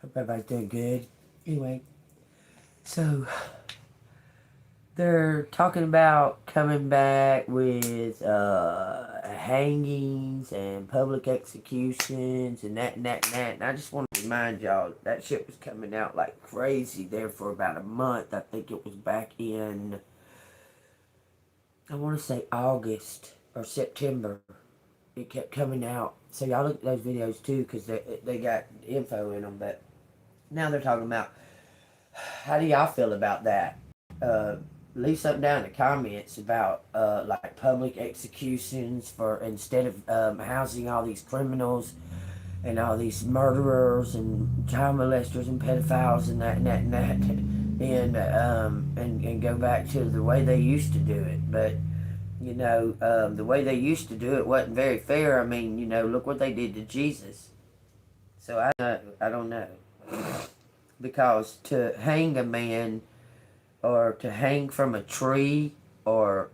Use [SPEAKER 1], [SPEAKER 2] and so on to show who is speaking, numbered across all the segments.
[SPEAKER 1] Hope everybody's doing good. Anyway, so they're talking about coming back with hangings and public executions and that and that and that. And I just want to remind y'all that shit was coming out like crazy there for about a month. I think it was back in, I want to say August or September. It kept coming out. So y'all look at those videos too because they got info in them. But now they're talking about, how do y'all feel about that? Leave something down in the comments about like public executions for instead of housing all these criminals and all these murderers and child molesters and pedophiles and that and that and that, and go back to the way they used to do it. But you know, the way they used to do it wasn't very fair. I mean, you know, look what they did to Jesus. So I don't know, because to hang a man or to hang from a tree or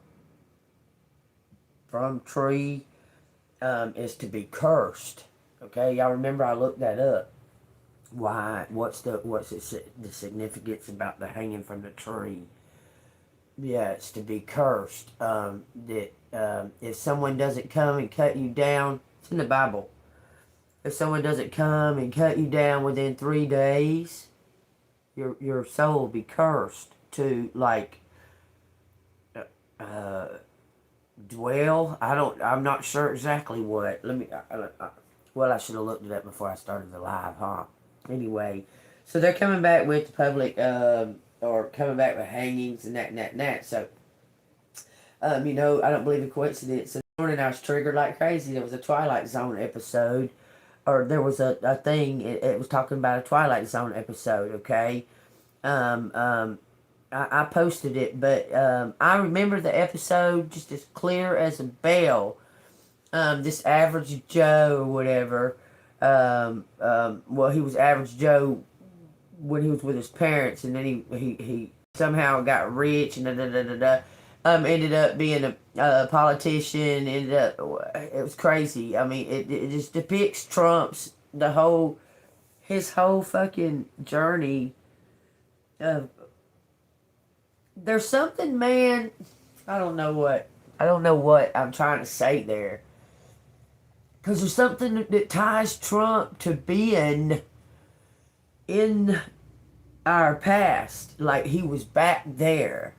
[SPEAKER 1] from tree is to be cursed. Okay, y'all remember I looked that up. Why? What's the significance about the hanging from the tree? Yeah, it's to be cursed. That if someone doesn't come and cut you down, it's in the Bible. If someone doesn't come and cut you down within 3 days, your soul will be cursed to like dwell. I'm not sure exactly what. Let me. Well, I should have looked it up before I started the live, huh? Anyway, so they're coming back with the public, or coming back with hangings and that and that and that. So, you know, I don't believe in coincidence. So this morning I was triggered like crazy. There was a Twilight Zone episode, or there was a thing. It was talking about a Twilight Zone episode. Okay, I posted it, but I remember the episode just as clear as a bell. This average Joe or whatever. Well, he was average Joe when he was with his parents, and then he somehow got rich and da da da da da. Ended up being a politician. Ended up, it was crazy. I mean, it just depicts Trump's his whole fucking journey. There's something, man. I don't know what I'm trying to say there. Because there's something that ties Trump to being in our past. Like he was back there.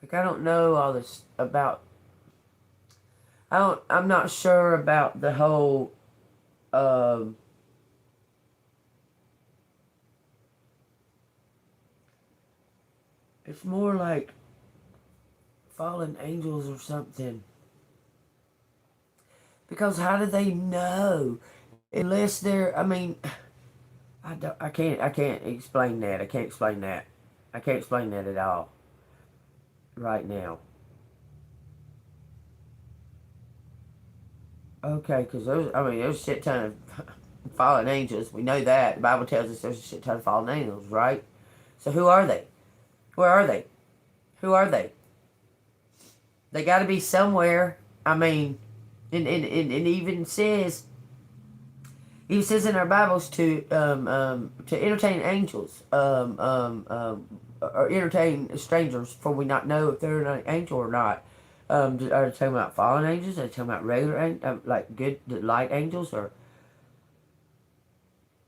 [SPEAKER 1] Like I don't know all this about. I'm not sure about the whole. It's more like fallen angels or something. Because how do they know? Unless they're, I mean, I can't explain that. I can't explain that. I can't explain that at all. Right now. Okay, because there's a shit ton of fallen angels. We know that. The Bible tells us there's a shit ton of fallen angels, right? So who are they? Where are they? Who are they? They got to be somewhere. I mean, and even says in our Bibles to entertain angels, or entertain strangers, for we not know if they're an angel or not. Are they talking about fallen angels? Are they talking about regular like good light angels, or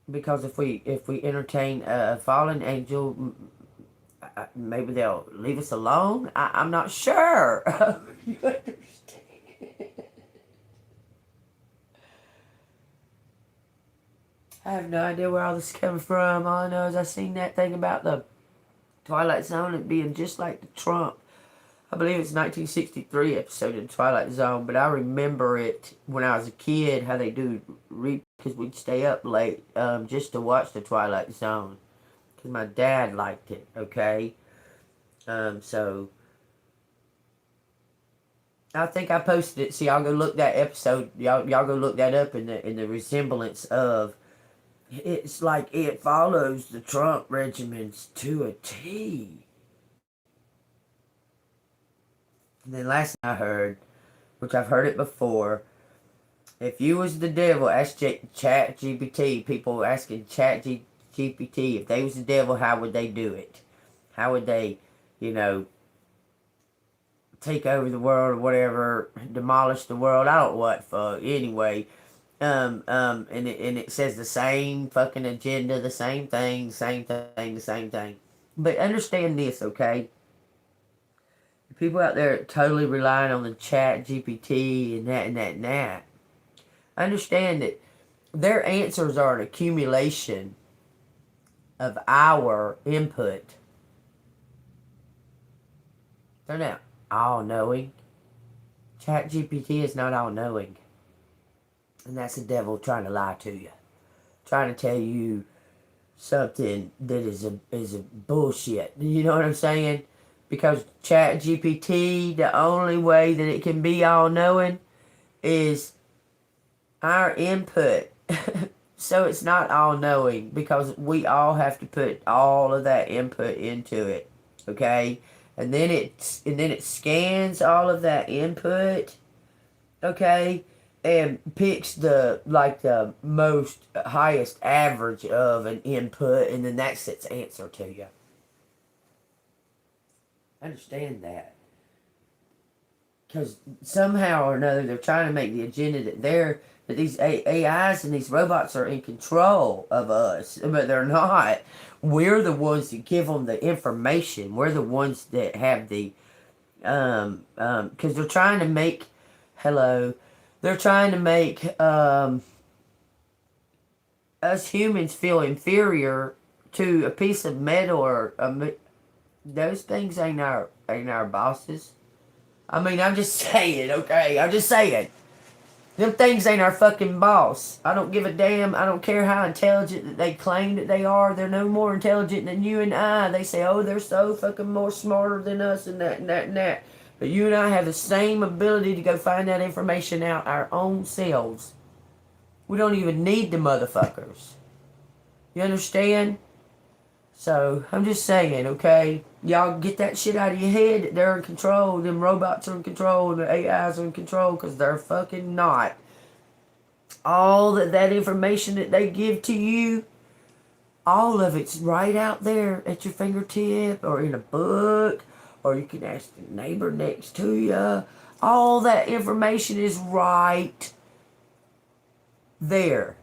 [SPEAKER 1] because if we entertain a fallen angel, maybe they'll leave us alone. I'm not sure. You understand? I have no idea where all this is coming from. All I know is I seen that thing about the Twilight Zone and being just like the Trump. I believe it's 1963 episode of Twilight Zone, but I remember it when I was a kid, how they do because we'd stay up late just to watch the Twilight Zone. Because my dad liked it, okay? So I think I posted it. So y'all go look that episode. Y'all go look that up in the resemblance of. It's like it follows the Trump regimens to a T. And then last I heard which I've heard it before. If you was the devil, ask Chat GPT. People asking Chat GPT if they was the devil, how would they do it? How would they, take over the world or whatever, demolish the world? I don't know what fuck. Anyway, and it says the same fucking agenda, the same thing, the same thing. But understand this, okay? People out there totally relying on the Chat GPT and that. Understand that their answers are an accumulation of our input. They're not all-knowing. Chat GPT is not all-knowing. And that's the devil trying to lie to you. Trying to tell you something that is a bullshit. You know what I'm saying? Because Chat GPT, the only way that it can be all-knowing is our input. So it's not all-knowing because we all have to put all of that input into it. Okay? And then it scans all of that input. Okay? And picks the most highest average of an input, and then that's its answer to you. Understand that. Because somehow or another they're trying to make the agenda that these AIs and these robots are in control of us, but they're not. We're the ones that give them the information. We're the ones that have the because they're trying to make they're trying to make us humans feel inferior to a piece of metal or those things ain't our bosses. I mean, I'm just saying, okay? I'm just saying. Them things ain't our fucking boss. I don't give a damn. I don't care how intelligent that they claim that they are. They're no more intelligent than you and I. They say, oh, they're so fucking more smarter than us and that. But you and I have the same ability to go find that information out our own selves. We don't even need the motherfuckers. You understand? So, I'm just saying, okay? Y'all get that shit out of your head that they're in control. Them robots are in control. And the AIs are in control. Because they're fucking not. All that information that they give to you, all of it's right out there at your fingertip or in a book. Or you can ask the neighbor next to you. All that information is right there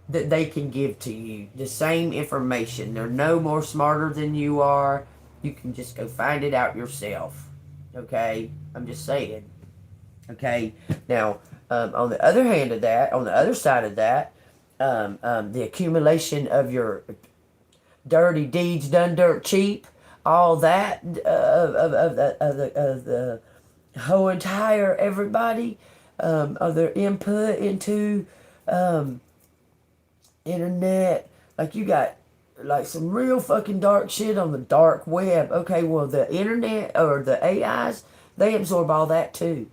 [SPEAKER 1] that they can give to you. The same information. They're no more smarter than you are. You can just go find it out yourself. Okay? I'm just saying. Okay? Now, on the other hand of that, on the other side of that, the accumulation of your dirty deeds done dirt cheap, all that of the whole entire everybody, of their input into internet. Like you got like some real fucking dark shit on the dark web. Okay, well the internet or the AIs, they absorb all that too.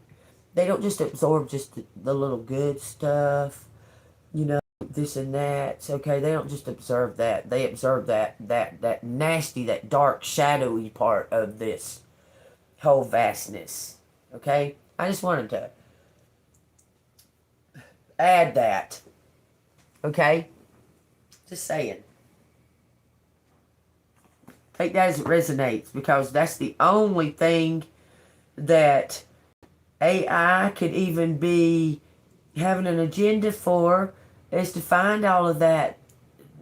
[SPEAKER 1] They don't just absorb just the little good stuff, this and that. Okay, they don't just observe that. They observe that nasty, that dark, shadowy part of this whole vastness. Okay? I just wanted to add that. Okay? Just saying. Take that as it resonates, because that's the only thing that AI could even be having an agenda for, is to find all of that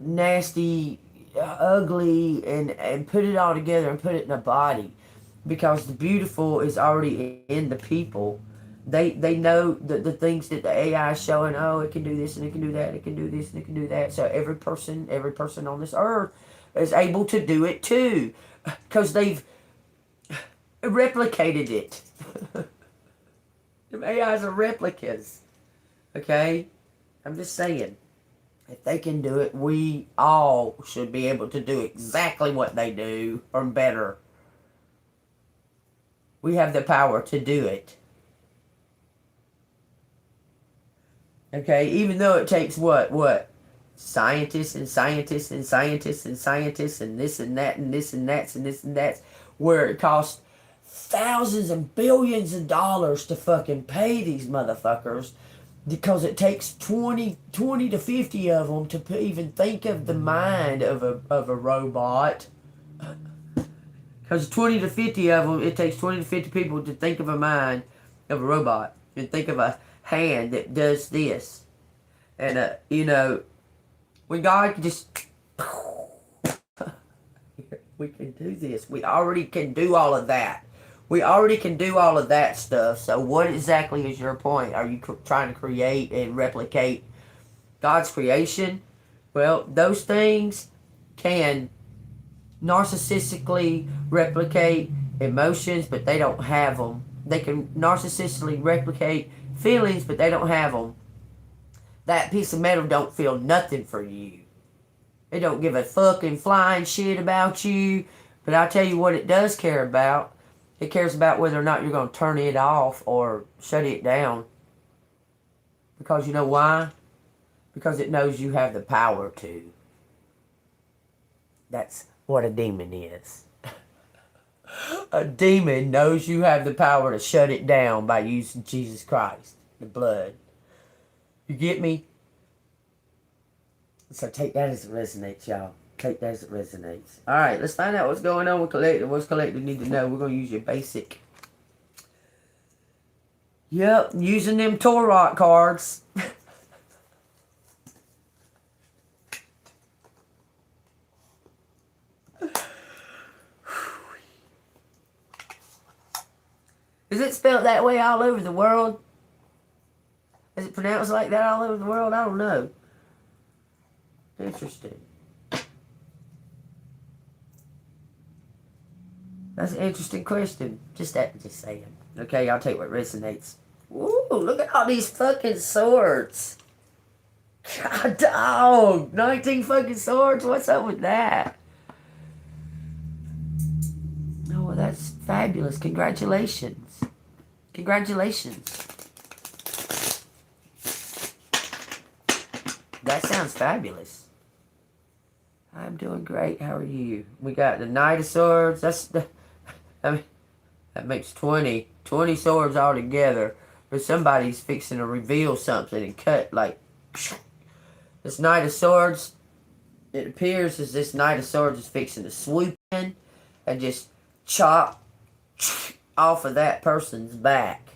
[SPEAKER 1] nasty, ugly, and put it all together and put it in a body. Because the beautiful is already in the people. They know the things that the AI is showing. Oh, it can do this and it can do that. It can do this and it can do that. So every person on this earth is able to do it too, because they've replicated it. The AIs are replicas. Okay, I'm just saying, if they can do it, we all should be able to do exactly what they do or better. We have the power to do it. Okay, even though it takes what? Scientists and scientists and scientists and scientists and this and that and this and that and this and that, where it costs thousands and billions of dollars to fucking pay these motherfuckers because it takes 20 to 50 of them to even think of the mind of a robot. Because 20 to 50 of them, it takes 20 to 50 people to think of a mind of a robot and think of a hand that does this. And, you know, when God can just, we can do this. We already can do all of that. We already can do all of that stuff. So what exactly is your point? Are you trying to create and replicate God's creation? Well, those things can narcissistically replicate emotions, but they don't have them. They can narcissistically replicate feelings, but they don't have them. That piece of metal don't feel nothing for you. It don't give a fucking flying shit about you. But I'll tell you what it does care about. It cares about whether or not you're going to turn it off or shut it down. Because you know why? Because it knows you have the power to. That's what a demon is. A demon knows you have the power to shut it down by using Jesus Christ, the blood. You get me? So take that as it resonates, y'all. Take that as it resonates. Alright, let's find out what's going on with Collective. What's Collective need to know? We're going to use your basic. Yep, using them Torah cards. Is it spelled that way all over the world? Is it pronounced like that all over the world? I don't know. Interesting. That's an interesting question. Just saying. Okay, I'll take what resonates. Ooh, look at all these fucking swords. God, dog. 19 fucking swords? What's up with that? Oh, well, that's fabulous. Congratulations. Congratulations. That sounds fabulous. I'm doing great. How are you? We got the Knight of Swords. I mean, that makes 20 swords all together. But somebody's fixing to reveal something and cut, like, this Knight of Swords. It appears as this Knight of Swords is fixing to swoop in and just chop off of that person's back.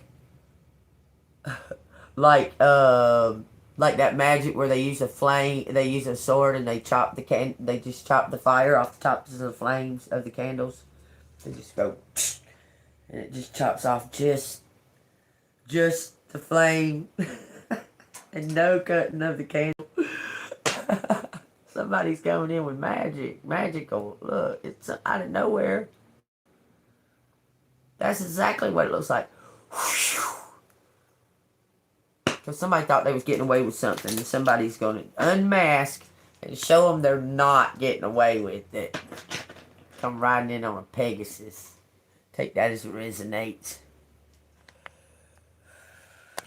[SPEAKER 1] like that magic where they use a flame, they use a sword and they chop they just chop the fire off the tops of the flames of the candles. They just go, and it just chops off just the flame, and no cutting of the candle. Somebody's going in with magical. Look, it's out of nowhere. That's exactly what it looks like. Because somebody thought they was getting away with something, and somebody's going to unmask and show them they're not getting away with it. Come riding in on a Pegasus. Take that as it resonates.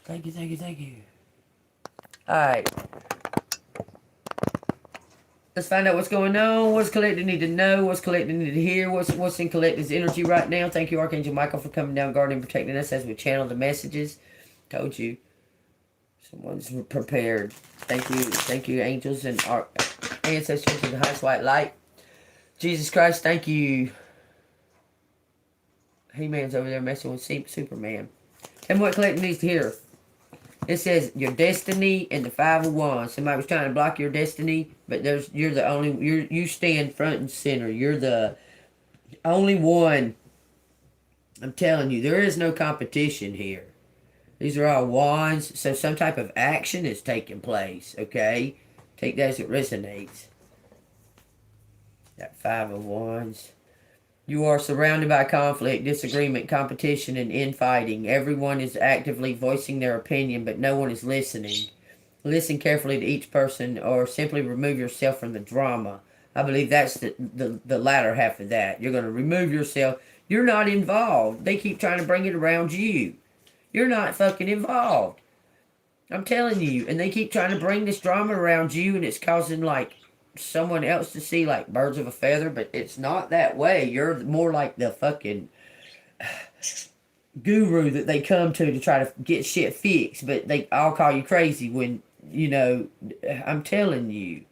[SPEAKER 1] Thank you. Alright. Let's find out what's going on. What's Collective need to know? What's Collective need to hear? What's in Collective's energy right now? Thank you, Archangel Michael, for coming down, guarding, and protecting us as we channel the messages. Told you. Someone's prepared. Thank you, angels and our ancestors in the highest white light. Jesus Christ, thank you. He-Man's over there messing with Superman. Tell me what Collective needs to hear. It says your destiny and the 5 of Wands. Somebody was trying to block your destiny, but you're the only, you stand front and center. You're the only one. I'm telling you, there is no competition here. These are all wands, so some type of action is taking place, okay? Take that as it resonates. That 5 of Wands. You are surrounded by conflict, disagreement, competition, and infighting. Everyone is actively voicing their opinion, but no one is listening. Listen carefully to each person, or simply remove yourself from the drama. I believe that's the latter half of that. You're going to remove yourself. You're not involved. They keep trying to bring it around you. You're not fucking involved. I'm telling you. And they keep trying to bring this drama around you, and it's causing, like, someone else to see like birds of a feather, but it's not that way. You're more like the fucking guru that they come to try to get shit fixed, but they all call you crazy when, you know, I'm telling you,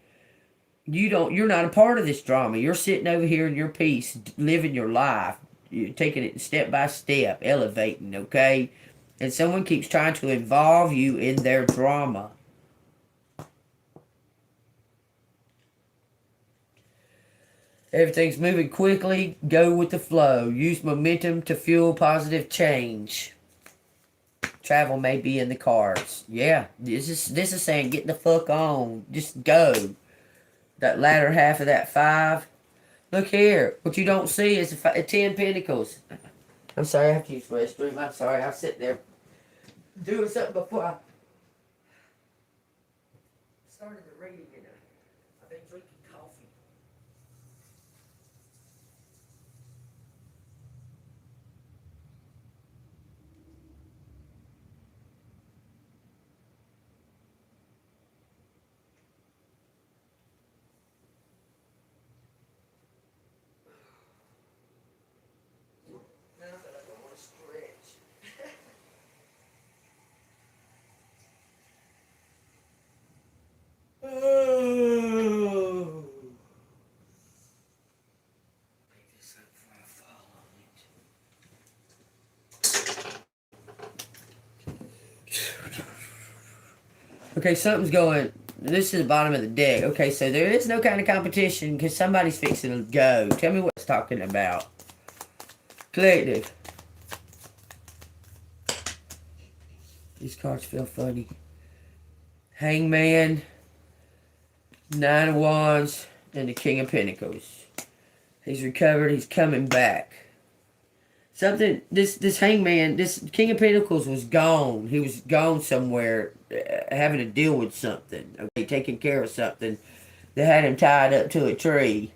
[SPEAKER 1] you're not a part of this drama. You're sitting over here in your peace, living your life. You're taking it step by step, elevating, okay? And someone keeps trying to involve you in their drama. Everything's moving quickly. Go with the flow. Use momentum to fuel positive change. Travel may be in the cards. Yeah, this is saying get the fuck on. Just go. That latter half of that 5. Look here. What you don't see is a 10 Pentacles. I'm sorry, I have to use the restroom. I'm sorry. I was sitting there doing something before I started the reading. I've been drinking coffee. Now that I don't want to stretch. Oh. Make this up before I fall on it. Okay, something's going. This is the bottom of the deck. Okay, so there is no kind of competition because somebody's fixing to go. Tell me what it's talking about. Collective. These cards feel funny. Hangman, 9 of Wands, and the King of Pentacles. He's recovered. He's coming back. Something. This Hangman, this King of Pentacles was gone. He was gone somewhere, having to deal with something. Okay, taking care of something. They had him tied up to a tree.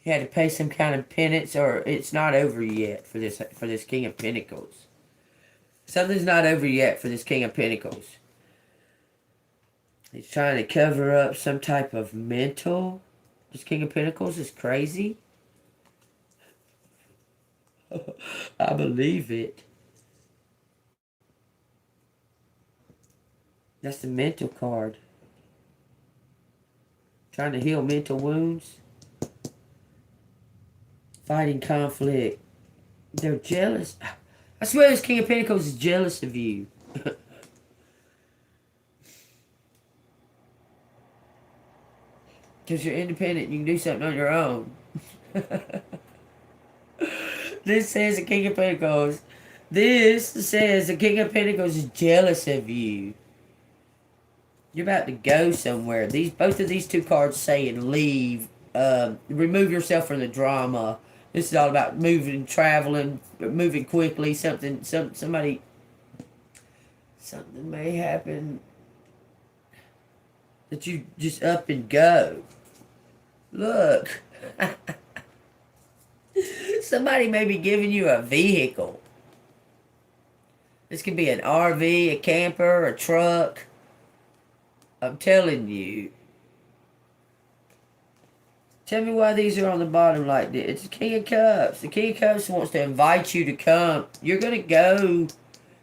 [SPEAKER 1] He had to pay some kind of penance, or it's not over yet for this King of Pentacles. Something's not over yet for this King of Pentacles. He's trying to cover up some type of mental. This King of Pentacles is crazy. I believe it. That's the mental card. Trying to heal mental wounds. Fighting conflict. They're jealous. I swear this King of Pentacles is jealous of you. Because you're independent, you can do something on your own. This says the King of Pentacles. This says the King of Pentacles is jealous of you. You're about to go somewhere. Both of these two cards saying leave. Remove yourself from the drama. This is all about moving, traveling, moving quickly. Something may happen that you just up and go. Look. Somebody may be giving you a vehicle. This could be an RV, a camper, a truck. I'm telling you. Tell me why these are on the bottom like this. It's the King of Cups. The King of Cups wants to invite you to come. You're going to go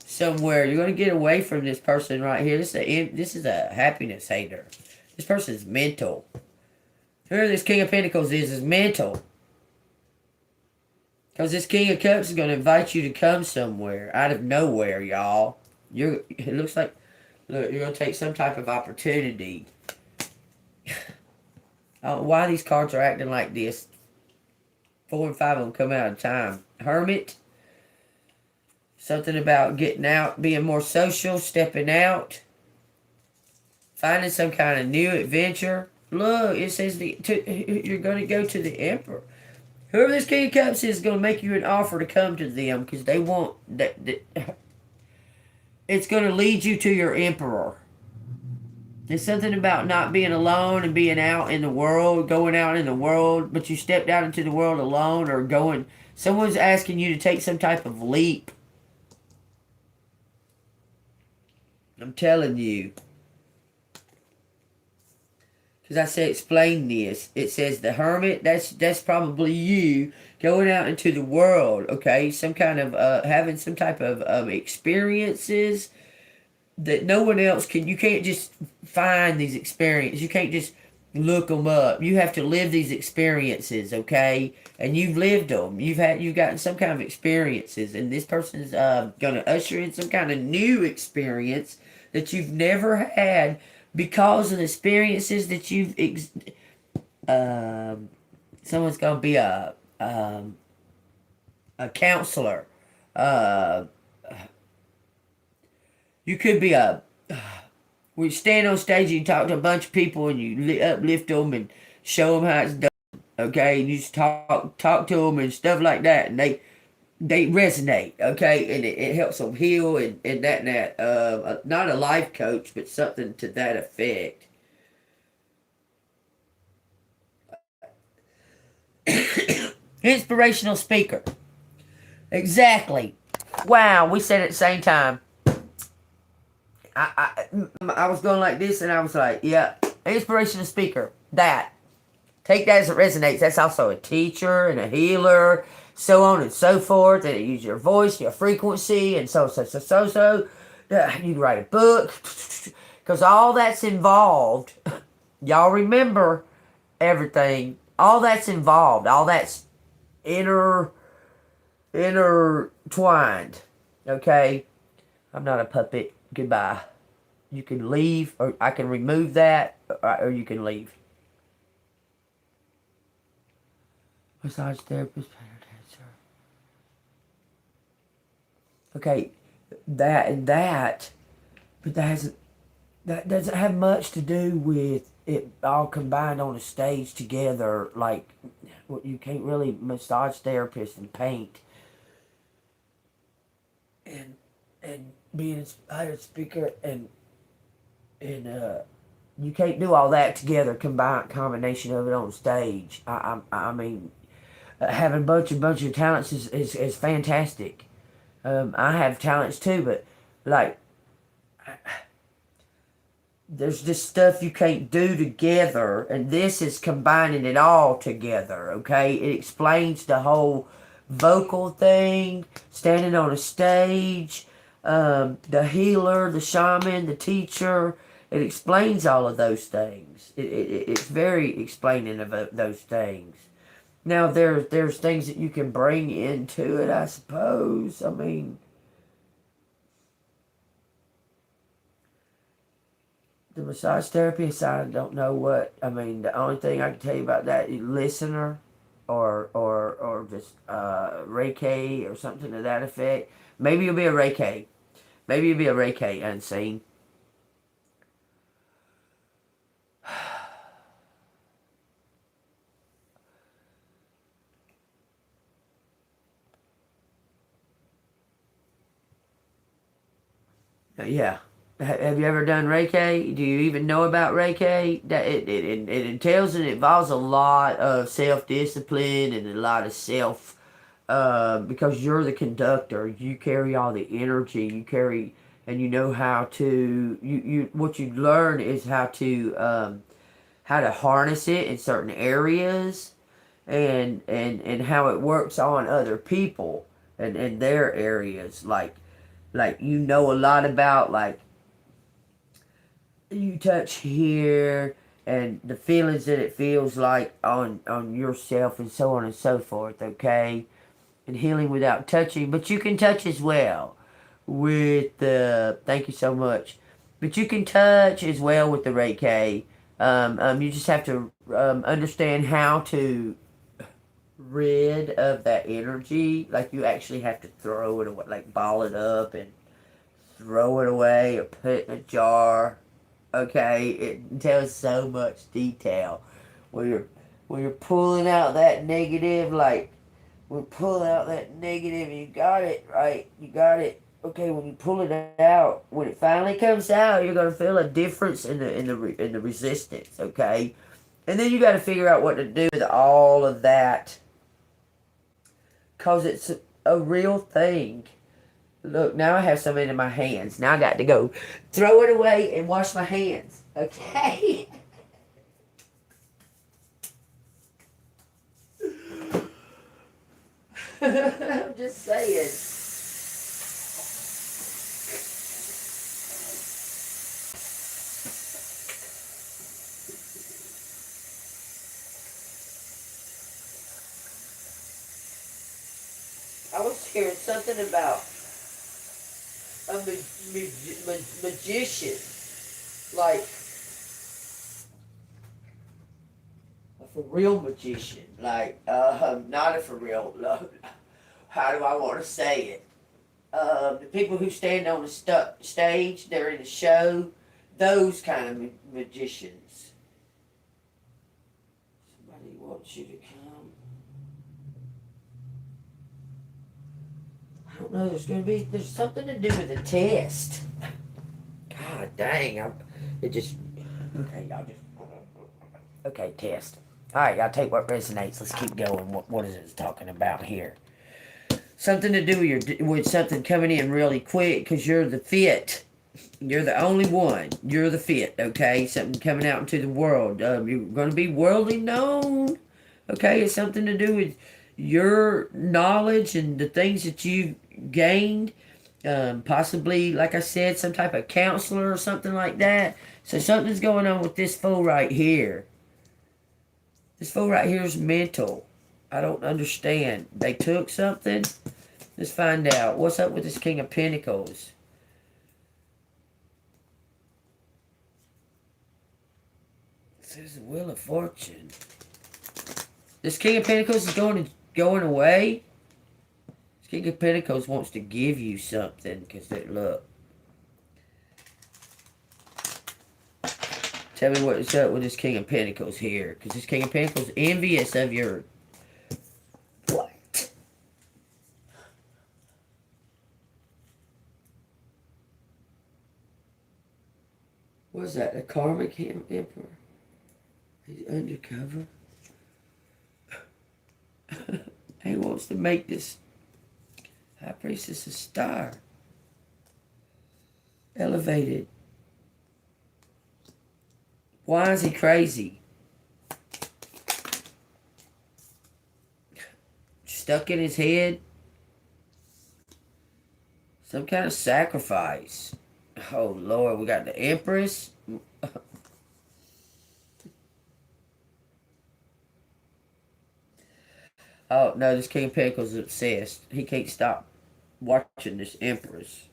[SPEAKER 1] somewhere. You're going to get away from this person right here. This is a happiness hater. This person's mental. Whoever this King of Pentacles is mental. Because this King of Cups is going to invite you to come somewhere. Out of nowhere, y'all. It looks like, look, you're going to take some type of opportunity. Why these cards are acting like this. 4 and 5 of them come out of time. Hermit. Something about getting out, being more social, stepping out. Finding some kind of new adventure. Look, it says you're going to go to the Emperor. Whoever this King of Cups is going to make you an offer to come to them because they want that. It's going to lead you to your Emperor. There's something about not being alone and being out in the world, going out in the world, but you stepped out into the world alone or going. Someone's asking you to take some type of leap. I'm telling you. because I said explain this. It says the hermit. That's probably you going out into the world. Okay, some kind of having some type of experiences that no one else can. You can't just find these experiences. You can't just look them up. You have to live these experiences, okay? And you've lived them. You've gotten some kind of experiences, and this person's gonna usher in some kind of new experience that you've never had because of the experiences that someone's gonna be a counselor. Uh, you could be we stand on stage and you talk to a bunch of people and you uplift them and show them how it's done. Okay, and you just talk to them and stuff like that, and they resonate. Okay, and it helps them heal and that and that. Not a life coach, but something to that effect. Inspirational speaker. Exactly. Wow, we said it at the same time. I was going like this, and I was like, yeah, inspirational speaker. That. Take that as it resonates. That's also a teacher and a healer, so on and so forth. And it uses your voice, your frequency, and so. You can write a book, because all that's involved. Y'all remember everything. All that's involved. All that's intertwined. Okay? I'm not a puppet. Goodbye. You can leave, or I can remove that, or you can leave. Massage therapist, dancer. Okay, that, but that doesn't have much to do with it all combined on a stage together. Like, you can't really massage therapist and paint and being a speaker and you can't do all that together. Combination of it on stage. I mean, having a bunch of talents is fantastic. I have talents too, but like, there's just stuff you can't do together, and this is combining it all together. Okay, it explains the whole vocal thing, standing on a stage, the healer, the shaman, the teacher. It explains all of those things. It's very explaining of those things. Now there's things that you can bring into it, I suppose. I mean, the massage therapist, I don't know what. I mean, the only thing I can tell you about that is listener, or just Reiki or something to that effect. Maybe you'll be a Reiki. Maybe you'll be a Reiki unseen. Yeah. Have you ever done Reiki? Do you even know about Reiki? That it entails and involves a lot of self-discipline and a lot of because you're the conductor. You carry all the energy. You carry, and you know how to, what you learn is how to harness it in certain areas, and how it works on other people and their areas. Like you know a lot about, like, you touch here and the feelings that it feels like on yourself and so on and so forth. Okay, and healing without touching, but you can touch as well with the, thank you so much, but you can touch as well with the Reiki. You just have to understand how to rid of that energy. Like, you actually have to throw it away, like ball it up and throw it away or put it in a jar. Okay, it tells so much detail when you're pulling out that negative. Like, we're pulling out that negative, and you got it right. You got it. Okay, when you pull it out, when it finally comes out, you're gonna feel a difference in the resistance. Okay, and then you got to figure out what to do with all of that, cause it's a real thing. Look, now I have some in my hands. Now I got to go throw it away and wash my hands. Okay? I'm just saying. I was hearing something about a magician, like a for real magician, like not a for real. How do I want to say it? The people who stand on the stage, they're in a show, those kind of magicians. Somebody wants you to come. I don't know. There's something to do with the test. God dang! It just okay. Y'all just okay. Test. All right, y'all take what resonates. Let's keep going. What is it talking about here? Something to do with something coming in really quick because you're the fit. You're the only one. You're the fit. Okay, something coming out into the world. You're going to be worldly known. Okay, it's something to do with your knowledge and the things that you've gained. Possibly, like I said, some type of counselor or something like that. So something's going on with this fool right here. This fool right here is mental. I don't understand. They took something. Let's find out. What's up with this King of Pentacles? It says the Wheel of Fortune. This King of Pentacles is going away. This King of Pentacles wants to give you something because look. Tell me what's up with this King of Pentacles here. Because this King of Pentacles is envious of your... What? What's that? The Karmic Emperor? He's undercover? He wants to make this High Priestess a star. Elevated. Why is he crazy? Stuck in his head? Some kind of sacrifice. Oh, Lord, we got the Empress. Oh, no, this King of Pentacles is obsessed. He can't stop watching this Empress.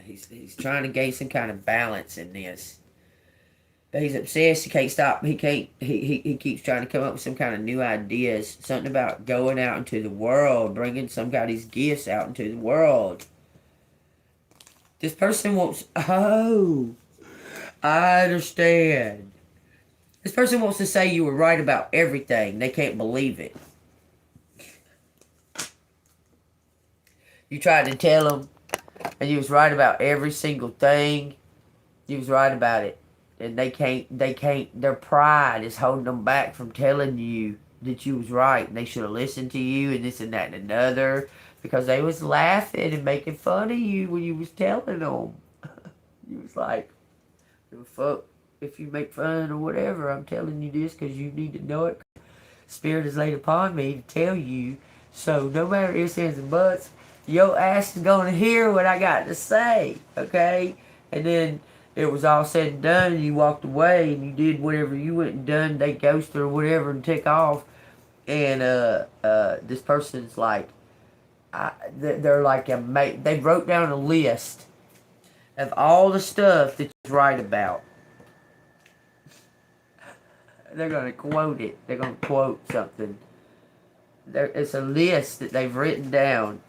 [SPEAKER 1] He's trying to gain some kind of balance in this. But he's obsessed. He can't stop. He keeps trying to come up with some kind of new ideas. Something about going out into the world, bringing somebody's gifts out into the world. This person wants... Oh, I understand. This person wants to say you were right about everything. They can't believe it. You tried to tell them, and you was right about every single thing. You was right about it. And they can't, their pride is holding them back from telling you that you was right. And they should have listened to you and this and that and another. Because they was laughing and making fun of you when you was telling them. You was like, fuck if you make fun or whatever. I'm telling you this because you need to know it. Spirit is laid upon me to tell you. So no matter ifs, ands, and buts, your ass is going to hear what I got to say. Okay? And then... it was all said and done, and you walked away, and you did whatever you went and done. They ghosted or whatever and took off. And this person's like, they're like a mate. They wrote down a list of all the stuff that you write about. They're gonna quote it. They're gonna quote something. It's a list that they've written down.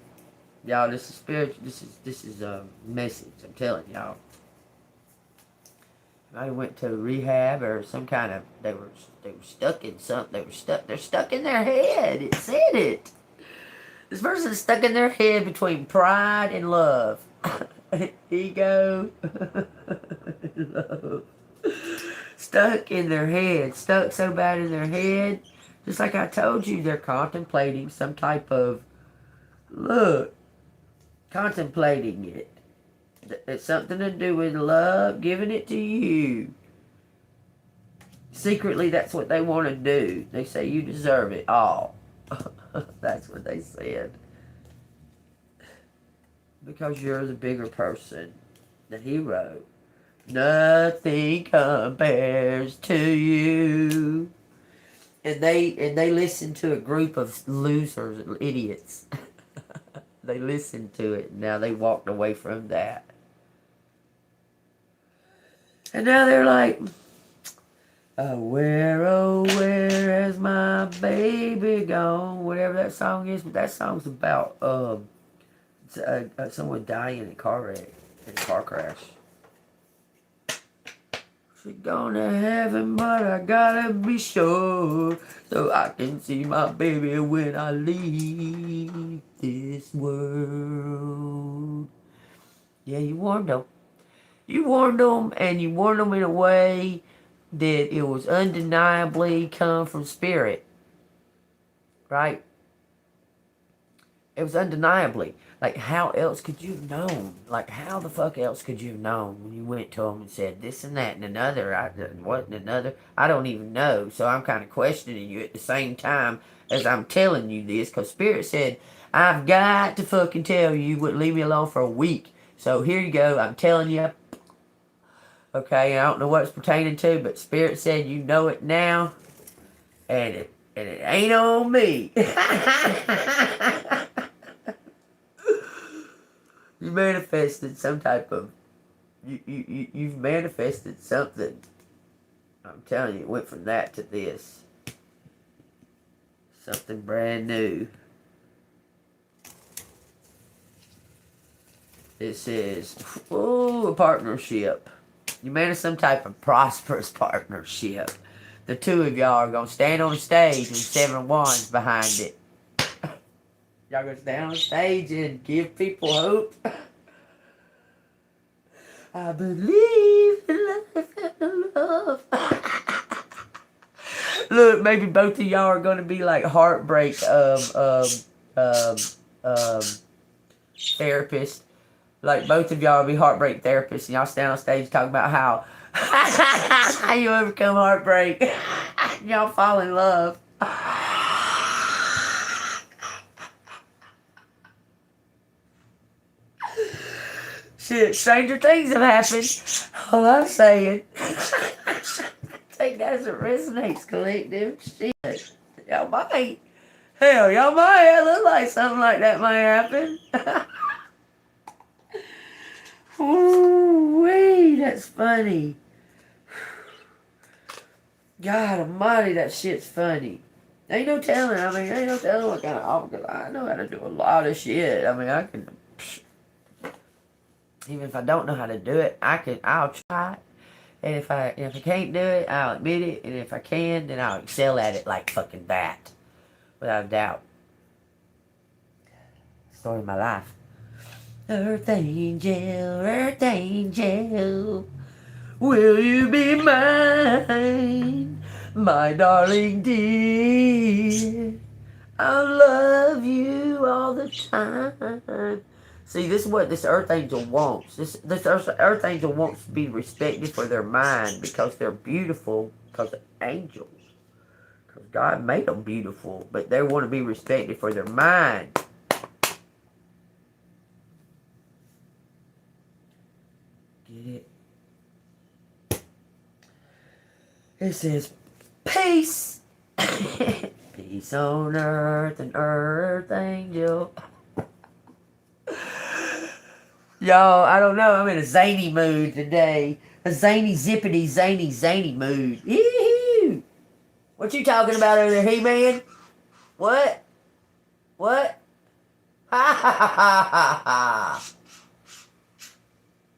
[SPEAKER 1] Y'all, this is spiritual. This is a message. I'm telling y'all. I went to rehab or some kind of, they were stuck in something. They're stuck in their head. It said it. This person is stuck in their head between pride and love. Ego. Love. Stuck in their head. Stuck so bad in their head. Just like I told you, they're contemplating some type of, look, contemplating it. It's something to do with love, giving it to you. Secretly, that's what they want to do. They say you deserve it all. That's what they said. Because you're the bigger person, the hero. Nothing compares to you. And they listened to a group of losers, idiots. They listened to it. Now they walked away from that. And now they're like, oh, where has my baby gone? Whatever that song is. But that song's about someone dying in a car wreck, in a car crash. She's gone to heaven, but I gotta be sure so I can see my baby when I leave this world. Yeah, you warned them. You warned them, and you warned them in a way that it was undeniably come from spirit. Right? It was undeniably. Like, how else could you have known? Like, how the fuck else could you have known when you went to them and said this and that and another? What and another? I don't even know. So I'm kind of questioning you at the same time as I'm telling you this. Because Spirit said, I've got to fucking tell you. You wouldn't leave me alone for a week. So here you go. I'm telling you. Okay, I don't know what it's pertaining to, but Spirit said you know it now. And it ain't on me. You manifested some type of, you've manifested something. I'm telling you, it went from that to this. Something brand new. It says, oh, a partnership. You managed some type of prosperous partnership. The two of y'all are going to stand on the stage with 7 wands behind it. Y'all going to stand on stage and give people hope. I believe in life and love. Look, maybe both of y'all are going to be like heartbreak therapists. Like both of y'all will be heartbreak therapists, and y'all stand on stage talking about how you overcome heartbreak. Y'all fall in love. Shit, stranger things have happened. All I'm saying. I think that's what resonates, collective. Shit. Y'all might. Hell, y'all might. It look like something like that might happen. Ooh, wait, that's funny. God almighty, that shit's funny. Ain't no telling. I mean, ain't no telling what kind of. I know how to do a lot of shit. I mean, I can. Even if I don't know how to do it, I'll try it. And if I can't do it, I'll admit it. And if I can, then I'll excel at it like fucking that. Without a doubt. Story of my life. Earth angel, will you be mine, my darling dear? I'll love you all the time. See, this is what this earth angel wants. This earth angel wants to be respected for their mind because they're beautiful, because they're angels. Because God made them beautiful, but they want to be respected for their mind. Get it? It says, peace. Peace on earth, an earth angel. Y'all, I don't know. I'm in a zany mood today. A zany, zippity, zany mood. Yee-hoo! What you talking about over there, He-Man? What? What? Ha ha ha ha ha.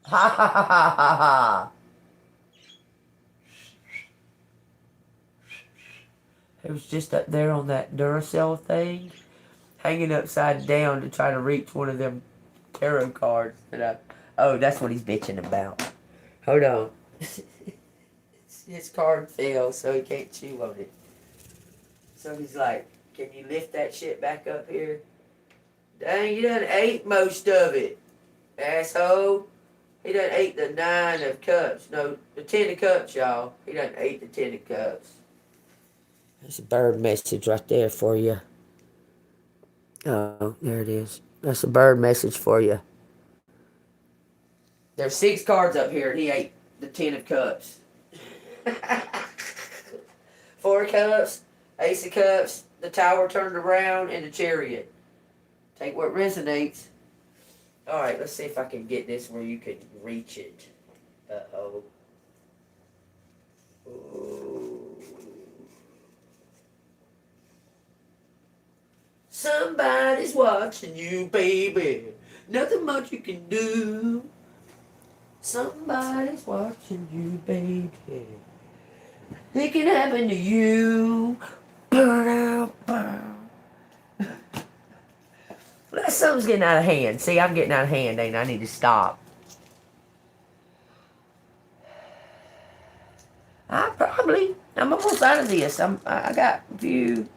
[SPEAKER 1] Ha ha ha ha ha ha. It was just up there on that Duracell thing, hanging upside down to try to reach one of them tarot cards that oh, that's what he's bitching about. Hold on. His card fell, so he can't chew on it. So he's like, can you lift that shit back up here? Dang, you done ate most of it, asshole. He done ate the 9 of cups. No, the 10 of cups, y'all. He done ate the 10 of cups. That's a bird message right there for you. Oh, there it is. That's a bird message for you. There's 6 cards up here, and he ate the 10 of cups. 4 cups, Ace of Cups, the Tower turned around, and the Chariot. Take what resonates. Alright, let's see if I can get this where you can reach it. Uh-oh. Ooh. Somebody's watching you, baby. Nothing much you can do. Somebody's watching you, baby. It can happen to you. Burn out, burn. That something's getting out of hand. See, I'm getting out of hand, ain't I? I need to stop. I'm almost out of this. I got a few.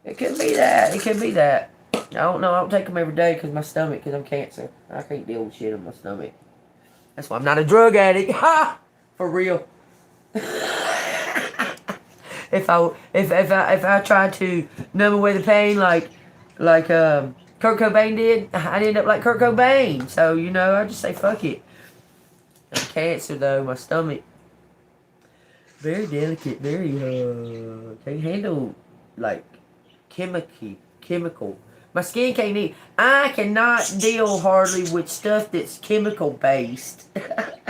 [SPEAKER 1] It could be that. It could be that. I don't know. I don't take them every day because my stomach, because I'm cancer. I can't deal with shit in my stomach. That's why I'm not a drug addict. Ha! For real. if I try to numb away the pain like Kurt Cobain did, I'd end up like Kurt Cobain. So I just say fuck it. I'm cancer though. My stomach very delicate. Very can't handle like chemical. My skin can't eat. I cannot deal hardly with stuff that's chemical based.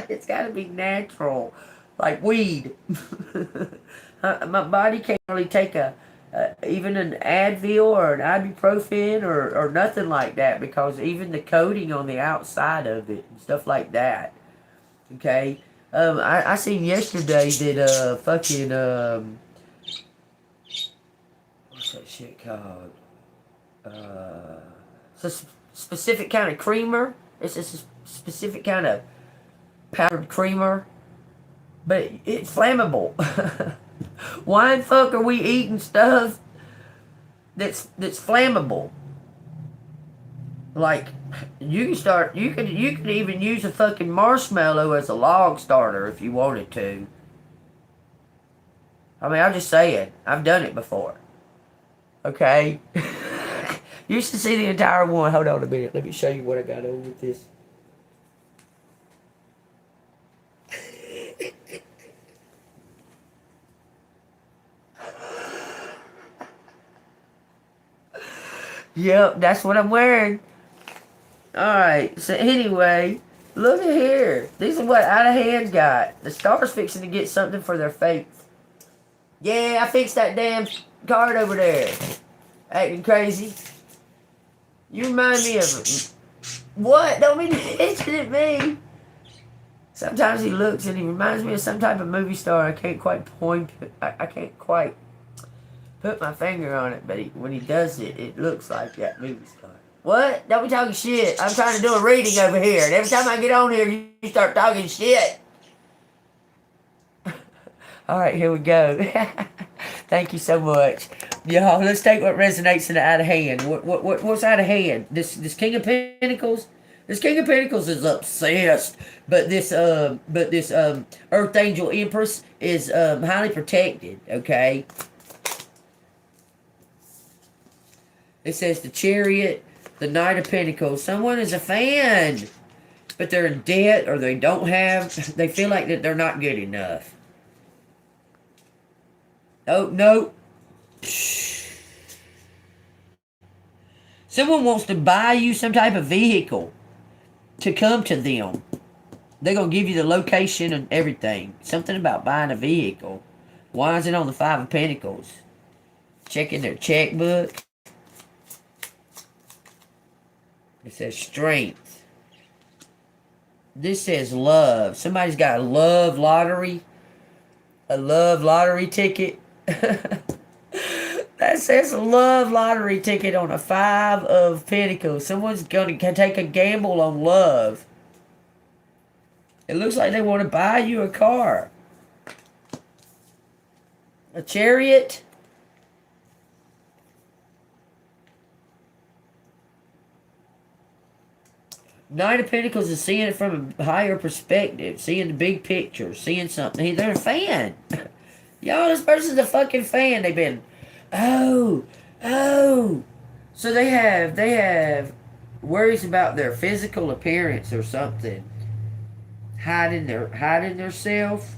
[SPEAKER 1] It's got to be natural, like weed. My body can't really take even an Advil or an ibuprofen or nothing like that because even the coating on the outside of it and stuff like that. Okay, I seen yesterday that fucking what's that shit called? It's a specific kind of creamer. It's a specific kind of powdered creamer, but it's flammable. Why the fuck are we eating stuff that's flammable? Like you could even use a fucking marshmallow as a log starter if you wanted to. I mean, I'm just saying, I've done it before. Okay. You should see the entire one. Hold on a minute. Let me show you what I got on with this. Yep, that's what I'm wearing. Alright, so anyway, look at here. These are what Out of Hand got. The Star's fixing to get something for their faith. Yeah, I fixed that damn card over there. Acting crazy. You remind me of what? Don't be mentioning me. Sometimes he looks and he reminds me of some type of movie star. I can't quite I can't quite put my finger on it, but when he does it, it looks like that movie star. What? Don't be talking shit. I'm trying to do a reading over here, and every time I get on here, you start talking shit. All right, here we go. Thank you so much. Y'all, let's take what resonates in the Out of Hand. What's out of hand? This King of Pentacles? This King of Pentacles is obsessed. But this Earth Angel Empress is highly protected, okay? It says the Chariot, the Knight of Pentacles. Someone is a fan, but they're in debt or they feel like that they're not good enough. Oh, no. Someone wants to buy you some type of vehicle to come to them. They're going to give you the location and everything. Something about buying a vehicle. Why is it on the Five of Pentacles? Checking their checkbook. It says strength. This says love. Somebody's got a love lottery. A love lottery ticket. That says a love lottery ticket on a Five of Pentacles. Someone's going to take a gamble on love. It looks like they want to buy you a car. A Chariot. Knight of Pentacles is seeing it from a higher perspective. Seeing the big picture. Seeing something. They're a fan. Y'all, this person's a fucking fan. They've been, oh. So they have worries about their physical appearance or something, hiding their self.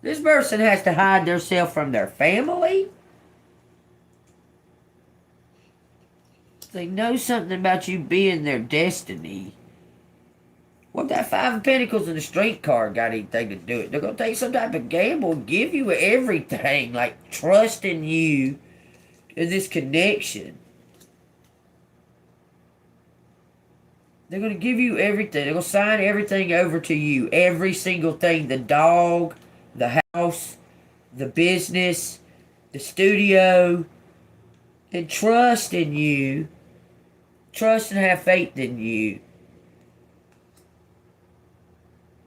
[SPEAKER 1] This person has to hide their self from their family. They know something about you being their destiny. What that Five of Pentacles and the Strength card got anything to do with it? They're gonna take some type of gamble, give you everything, like trusting you in this connection. They're gonna give you everything. They're gonna sign everything over to you. Every single thing. The dog, the house, the business, the studio. And trust in you. Trust and have faith in you.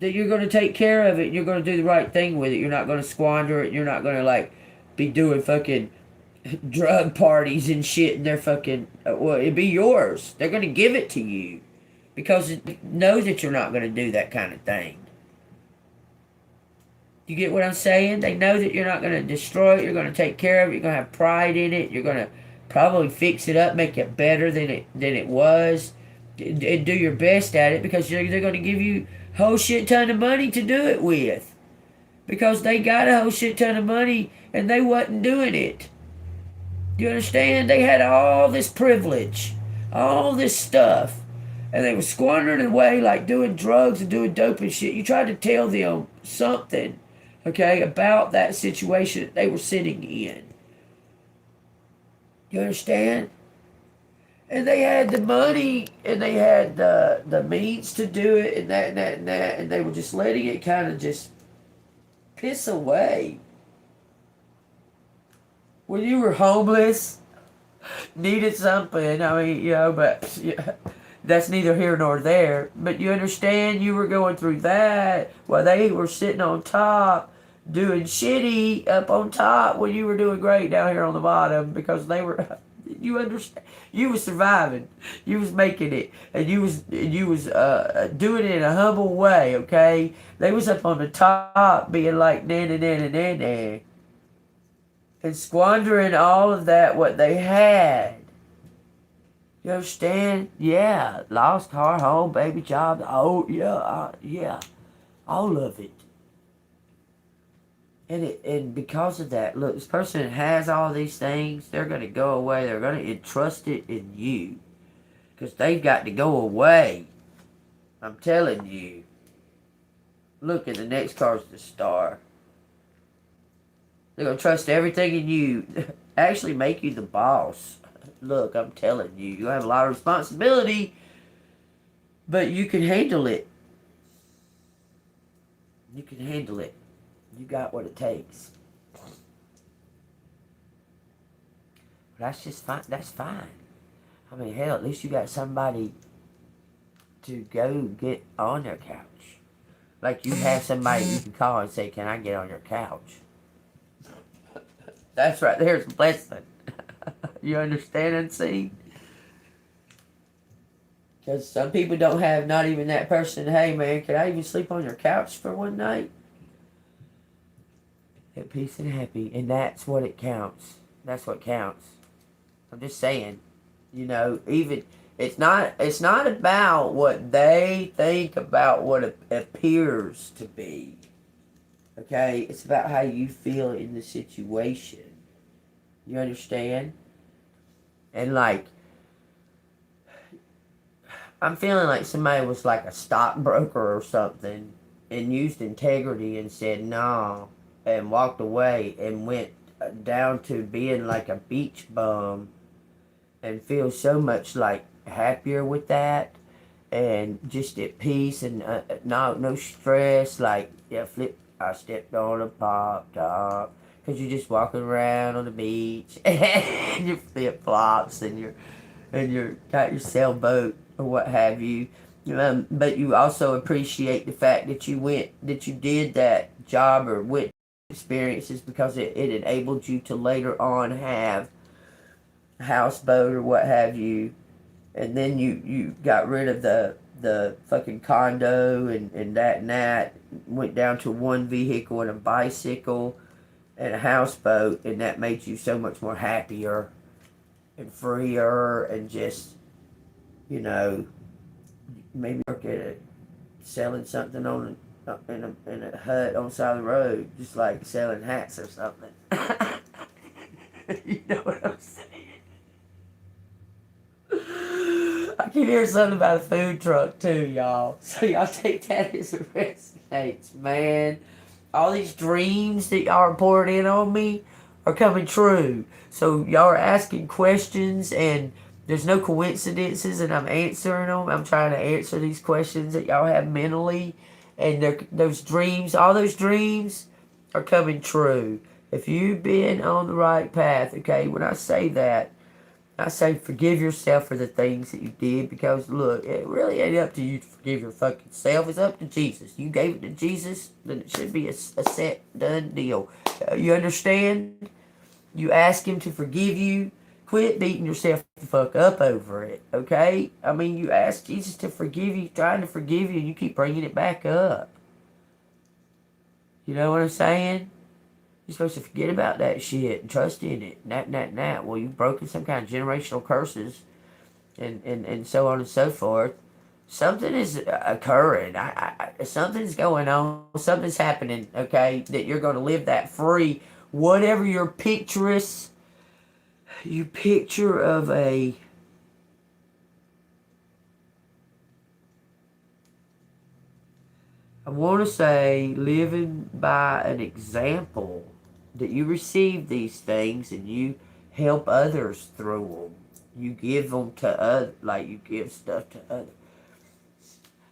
[SPEAKER 1] That you're going to take care of it. And you're going to do the right thing with it. You're not going to squander it. You're not going to like be doing fucking drug parties and shit. And they're fucking, well, it'd be yours. They're going to give it to you because it knows that you're not going to do that kind of thing. You get what I'm saying? They know that you're not going to destroy it. You're going to take care of it. You're going to have pride in it. You're going to probably fix it up, make it better than it was, and do your best at it because they're going to give you a whole shit ton of money to do it with because they got a whole shit ton of money and they wasn't doing it. You understand? They had all this privilege, all this stuff, and they were squandering away like doing drugs and doing dope and shit. You tried to tell them something, okay, about that situation that they were sitting in. You understand? And they had the money and they had the means to do it and that and that and that, and they were just letting it kind of just piss away. When you were homeless, needed something, I mean, you know, but yeah, that's neither here nor there. But you understand, you were going through that while they were sitting on top doing shitty up on top when you were doing great down here on the bottom because they were, you understand, you was surviving, you was making it, and you was doing it in a humble way. Okay, they was up on the top being like na na na na na na and squandering all of that what they had. You understand? Yeah, lost car, home, baby, job. Oh yeah, yeah, all of it. And because of that, look, this person has all these things. They're going to go away. They're going to entrust it in you. Because they've got to go away. I'm telling you. Look, at the next card's the Star. They're going to trust everything in you. Actually make you the boss. Look, I'm telling you. You have a lot of responsibility. But you can handle it. You can handle it. You got what it takes. That's just fine. That's fine. I mean, hell, at least you got somebody to go get on their couch. Like you have somebody you can call and say, "Can I get on your couch?" That's right. There's a blessing. You understand and see? Because some people don't have not even that person. Hey, man, can I even sleep on your couch for one night? At peace and happy, and that's what it counts. That's what counts. I'm just saying, you know, even it's not about what they think about what it appears to be. Okay, it's about how you feel in the situation. You understand? And like, I'm feeling like somebody was like a stockbroker or something and used integrity and said no. And walked away and went down to being like a beach bum and feel so much like happier with that and just at peace and no stress. Like, yeah, I stepped on a pop top because you're just walking around on the beach and your flip flops and you're got your sailboat or what have you. But you also appreciate the fact that you did that job or went experiences because it enabled you to later on have a houseboat or what have you, and then you got rid of the fucking condo and that went down to one vehicle and a bicycle and a houseboat, and that made you so much more happier and freer, and just, you know, maybe work at it, selling something on in a hut on the side of the road, just like selling hats or something. You know what I'm saying? I can hear something about a food truck too, y'all. So y'all take that as it resonates, man. All these dreams that y'all are pouring in on me are coming true. So y'all are asking questions, and there's no coincidences, and I'm answering them. I'm trying to answer these questions that y'all have mentally, and those dreams, all those dreams are coming true. If you've been on the right path, okay, when I say that, I say forgive yourself for the things that you did, because look, it really ain't up to you to forgive your fucking self. It's up to Jesus. You gave it to Jesus, then it should be a set, done deal. You understand? You ask him to forgive you. Quit beating yourself the fuck up over it, okay? I mean, you ask Jesus to forgive you, trying to forgive you, and you keep bringing it back up. You know what I'm saying? You're supposed to forget about that shit and trust in it. That. Well, you've broken some kind of generational curses, and so on and so forth. Something is occurring. Something's going on. Something's happening, okay, that you're going to live that free. Whatever your picture of a... I want to say living by an example, that you receive these things and you help others through them. You give them to others, like you give stuff to others.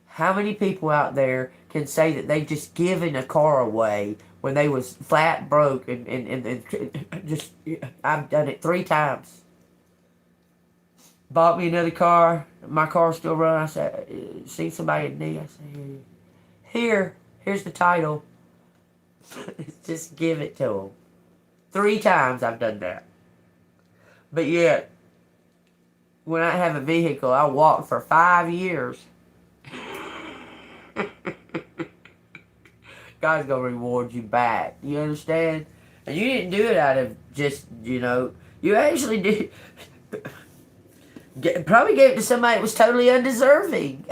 [SPEAKER 1] How many people out there can say that they've just given a car away when they was flat broke, and just, I've done it 3 times. Bought me another car, my car still running. I said, see somebody in need, I said, here's the title. Just give it to them. 3 times I've done that. But yet, when I have a vehicle, I walk for 5 years. God's going to reward you back. You understand? And you didn't do it out of just, you actually did. Probably gave it to somebody that was totally undeserving.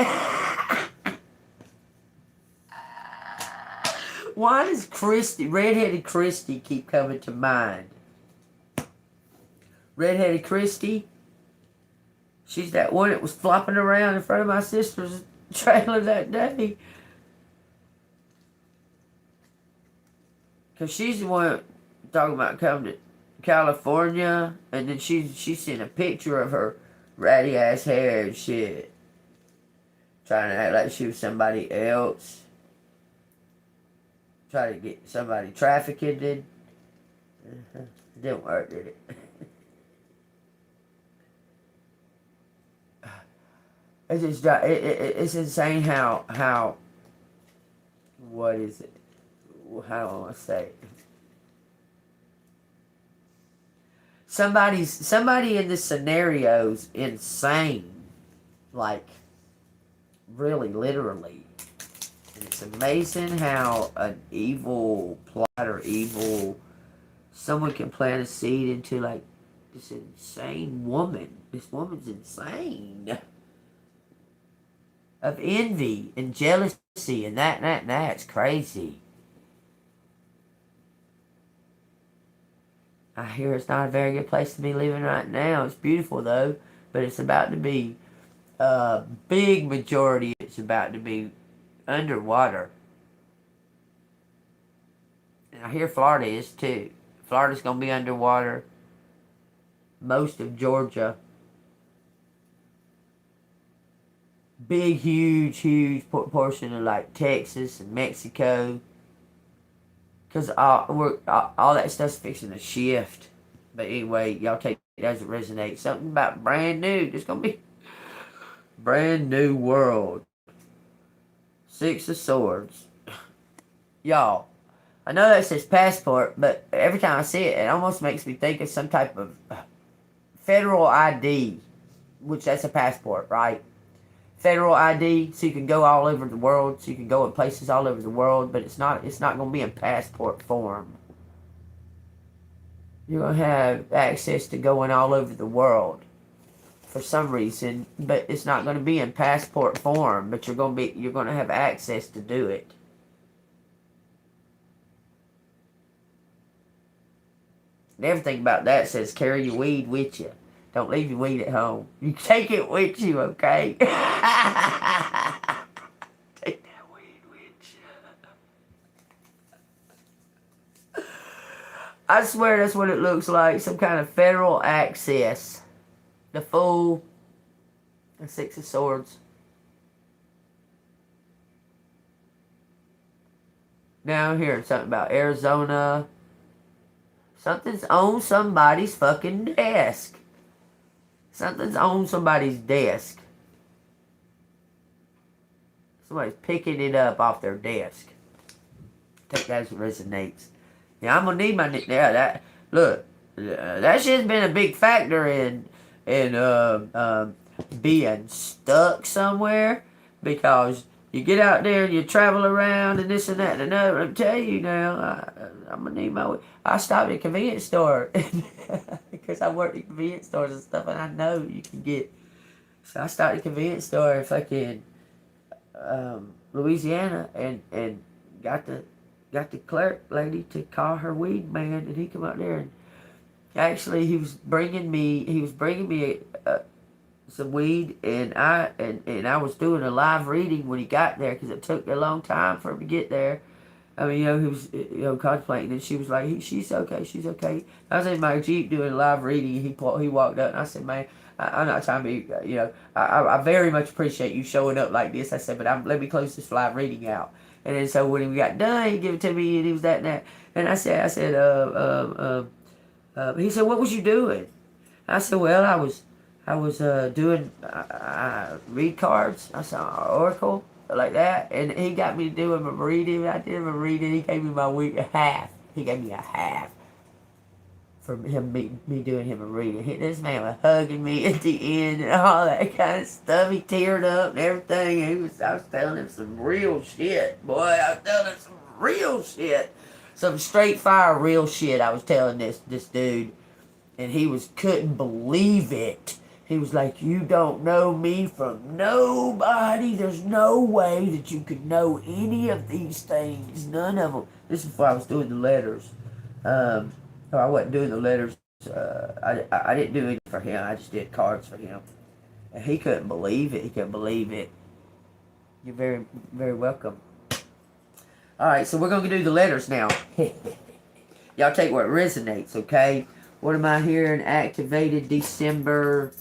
[SPEAKER 1] Why does redheaded Christy keep coming to mind? Redheaded Christy? She's that one that was flopping around in front of my sister's trailer that day. Because she's the one talking about coming to California, and then she sent a picture of her ratty ass hair and shit. Trying to act like she was somebody else. Try to get somebody trafficked. It didn't work, did it? It's just it's insane how what is it? How do I want to say it? Somebody in this scenario's insane, like really, literally. And it's amazing how an evil plot or someone can plant a seed into like this insane woman. This woman's insane. Of envy and jealousy and that. It's crazy. I hear it's not a very good place to be living right now. It's beautiful though, but it's about to be a big majority. It's about to be underwater. And I hear Florida is too. Florida's going to be underwater. Most of Georgia. Big, huge portion of like Texas and Mexico. Because all that stuff's fixing to shift. But anyway, y'all take it as it resonates. Something about brand new. There's going to be brand new world. 6 of Swords. Y'all, I know that says passport, but every time I see it, it almost makes me think of some type of federal ID, which that's a passport, right? Federal ID, so you can go all over the world, so you can go in places all over the world, but it's not going to be in passport form. You're going to have access to going all over the world for some reason, but it's not going to be in passport form, but you're going to have access to do it. And everything about that says carry your weed with you. Don't leave your weed at home. You take it with you, okay? Take that weed with you. I swear that's what it looks like. Some kind of federal access. The Fool. The Six of Swords. Now I'm hearing something about Arizona. Something's on somebody's fucking desk. Something's on somebody's desk. Somebody's picking it up off their desk. I think that resonates. Yeah, I'm gonna need my that. Look, that shit's been a big factor in being stuck somewhere, because you get out there and you travel around and this and that and another. I'm telling you now, I'm gonna need my. I stopped at a convenience store because I worked at convenience stores and stuff, and I know you can get. So I stopped at a convenience store in fucking Louisiana and got the clerk lady to call her weed man, and he come out there and actually he was bringing me some weed, and I was doing a live reading when he got there, because it took a long time for him to get there. I mean, he was, contemplating, and she was like, she's okay. I was in my Jeep doing a live reading, and he walked up, and I said, man, I'm not trying to be, I very much appreciate you showing up like this. I said, but let me close this live reading out. And then so when he got done, he gave it to me, and he was that and that. And I said, he said, what was you doing? I said, well, I was doing read cards. I saw Oracle like that, and he got me to do him a reading. I did him a reading. He gave me my week a half. He gave me a half for me doing him a reading. This man was hugging me at the end and all that kind of stuff. He teared up and everything. I was telling him some real shit, boy. I was telling him some real shit, some straight fire real shit. I was telling this dude, and he couldn't believe it. He was like, you don't know me from nobody. There's no way that you could know any of these things. None of them. This is before I was doing the letters. I wasn't doing the letters. I didn't do it for him. I just did cards for him. And he couldn't believe it. He couldn't believe it. You're very, very welcome. All right, so we're going to do the letters now. Y'all take what resonates, okay? What am I hearing? Activated December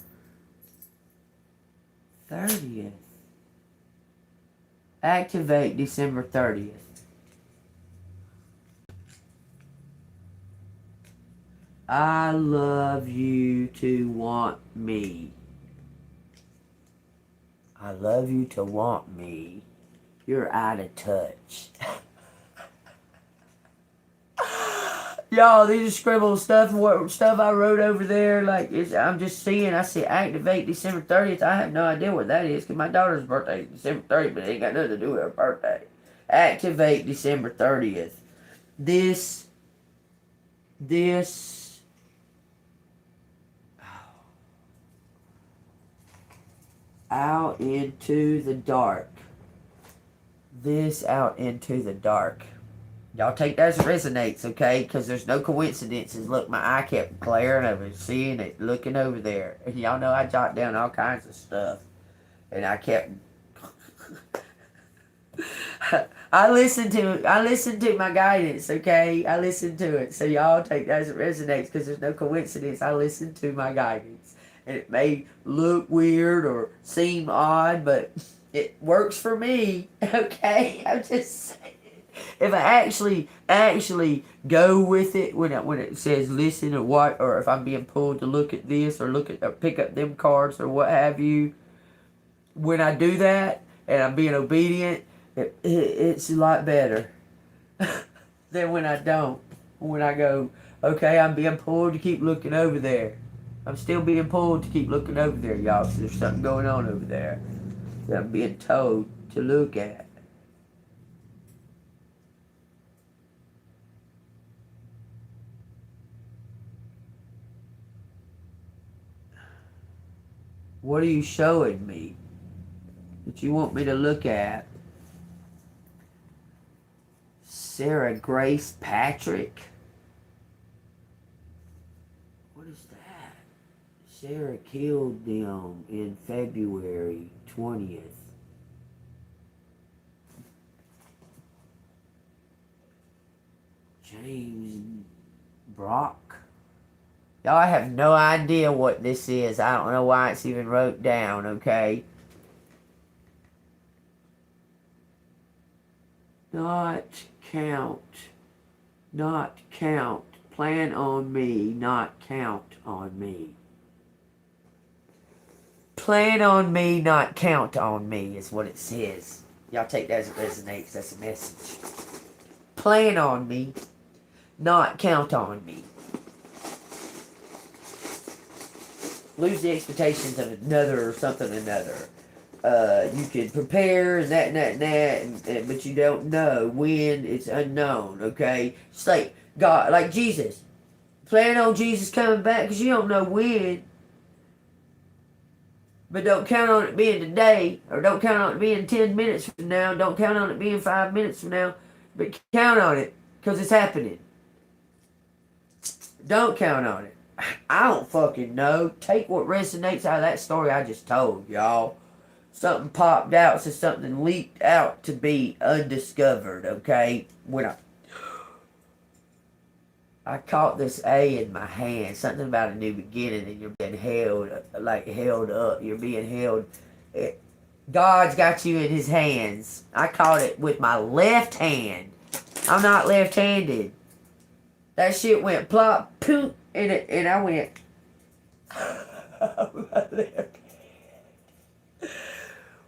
[SPEAKER 1] 30th. Activate December 30th. I love you to want me. I love you to want me. You're out of touch. Y'all, these are scribble stuff I wrote over there. Like, I'm just seeing. I see activate December 30th. I have no idea what that is, because my daughter's birthday is December 30th, but it ain't got nothing to do with her birthday. Activate December 30th. This out into the dark. This out into the dark. Y'all take that as resonates, okay? Because there's no coincidences. Look, my eye kept glaring over, seeing it, looking over there. And y'all know I jot down all kinds of stuff. And I kept... I listened to my guidance, okay? I listened to it. So y'all take that as it resonates, because there's no coincidence. I listened to my guidance. And it may look weird or seem odd, but it works for me, okay? I'm just saying. If I actually go with it when it says listen or what, or if I'm being pulled to look at this or pick up them cards or what have you, when I do that and I'm being obedient, it's a lot better than when I don't. When I go, okay, I'm being pulled to keep looking over there. I'm still being pulled to keep looking over there, y'all. So there's something going on over there that I'm being told to look at. What are you showing me that you want me to look at? Sarah Grace Patrick? What is that? Sarah killed them in February 20th. James Brock. Y'all, I have no idea what this is. I don't know why it's even wrote down, okay? Not count. Not count. Plan on me, not count on me. Plan on me, not count on me is what it says. Y'all take that as it resonates. That's a message. Plan on me, not count on me. Lose the expectations of another or something another. You can prepare and that, but you don't know when. It's unknown, okay? It's like God, like Jesus. Plan on Jesus coming back because you don't know when. But don't count on it being today, or don't count on it being 10 minutes from now. Don't count on it being 5 minutes from now. But count on it because it's happening. Don't count on it. I don't fucking know. Take what resonates out of that story I just told, y'all. Something popped out, so something leaked out to be undiscovered, okay? When I caught this A in my hand, something about a new beginning, and you're being held, like held up. You're being held. God's got you in his hands. I caught it with my left hand. I'm not left-handed. That shit went plop, poop, and I went.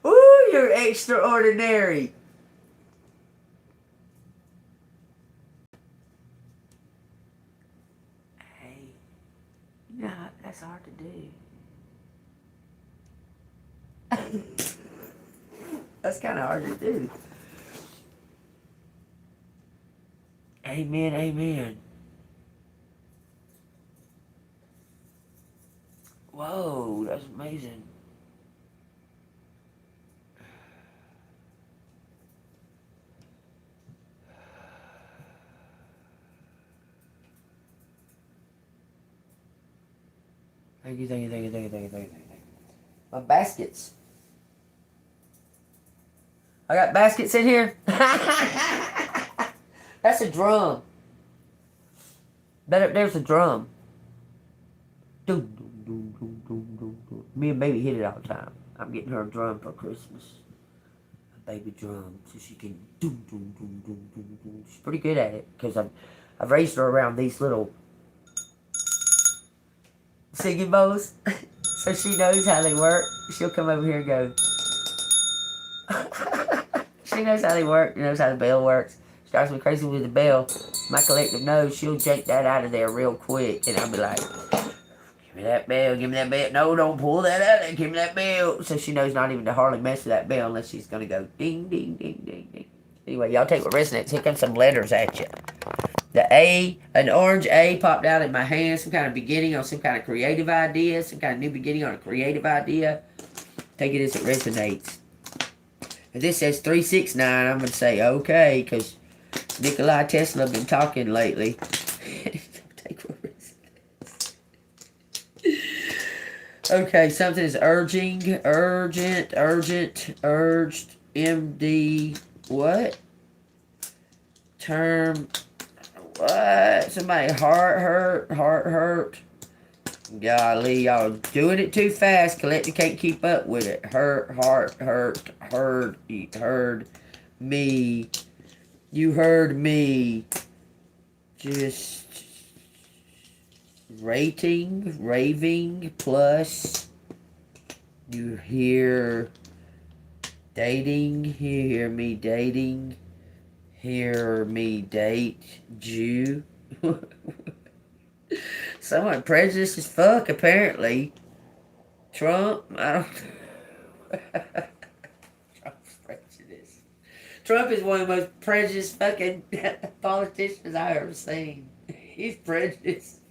[SPEAKER 1] Ooh, you're extraordinary. Hey, you know, that's hard to do. That's kind of hard to do. Amen, amen. Whoa, that's amazing. Thank you. My baskets. I got baskets in here. That's a drum. There's a drum. Me and baby hit it all the time. I'm getting her a drum for Christmas. A baby drum, so she can She's pretty good at it because I've raised her around these little singing bowls, so she knows how they work. She'll come over here and go. She knows how they work. She knows how the bell works. She drives me crazy with the bell. My collective knows she'll jank that out of there real quick, and I'll be like, "Give me that bell. Give me that bell. No, don't pull that out there. Give me that bell." So she knows not even to hardly mess with that bell unless she's gonna go ding, ding, ding, ding, ding. Anyway, y'all take what resonates. Here comes some letters at you. The A, an orange A popped out in my hand. Some kind of beginning on some kind of creative idea. Some kind of new beginning on a creative idea. Take it as it resonates. If this says 369, I'm going to say okay, because Nikola Tesla been talking lately. Take what resonates. Okay, something is urging, urgent, urged, MD, what? Term, what? Somebody heart hurt. Golly, y'all doing it too fast. Collective can't keep up with it. Heard me. You heard me. Just raving, plus you hear dating, you hear me dating, hear me date Jew. Someone prejudiced as fuck, apparently. Trump, I don't. Trump's prejudiced. Trump is one of the most prejudiced fucking politicians I've ever seen. He's prejudiced.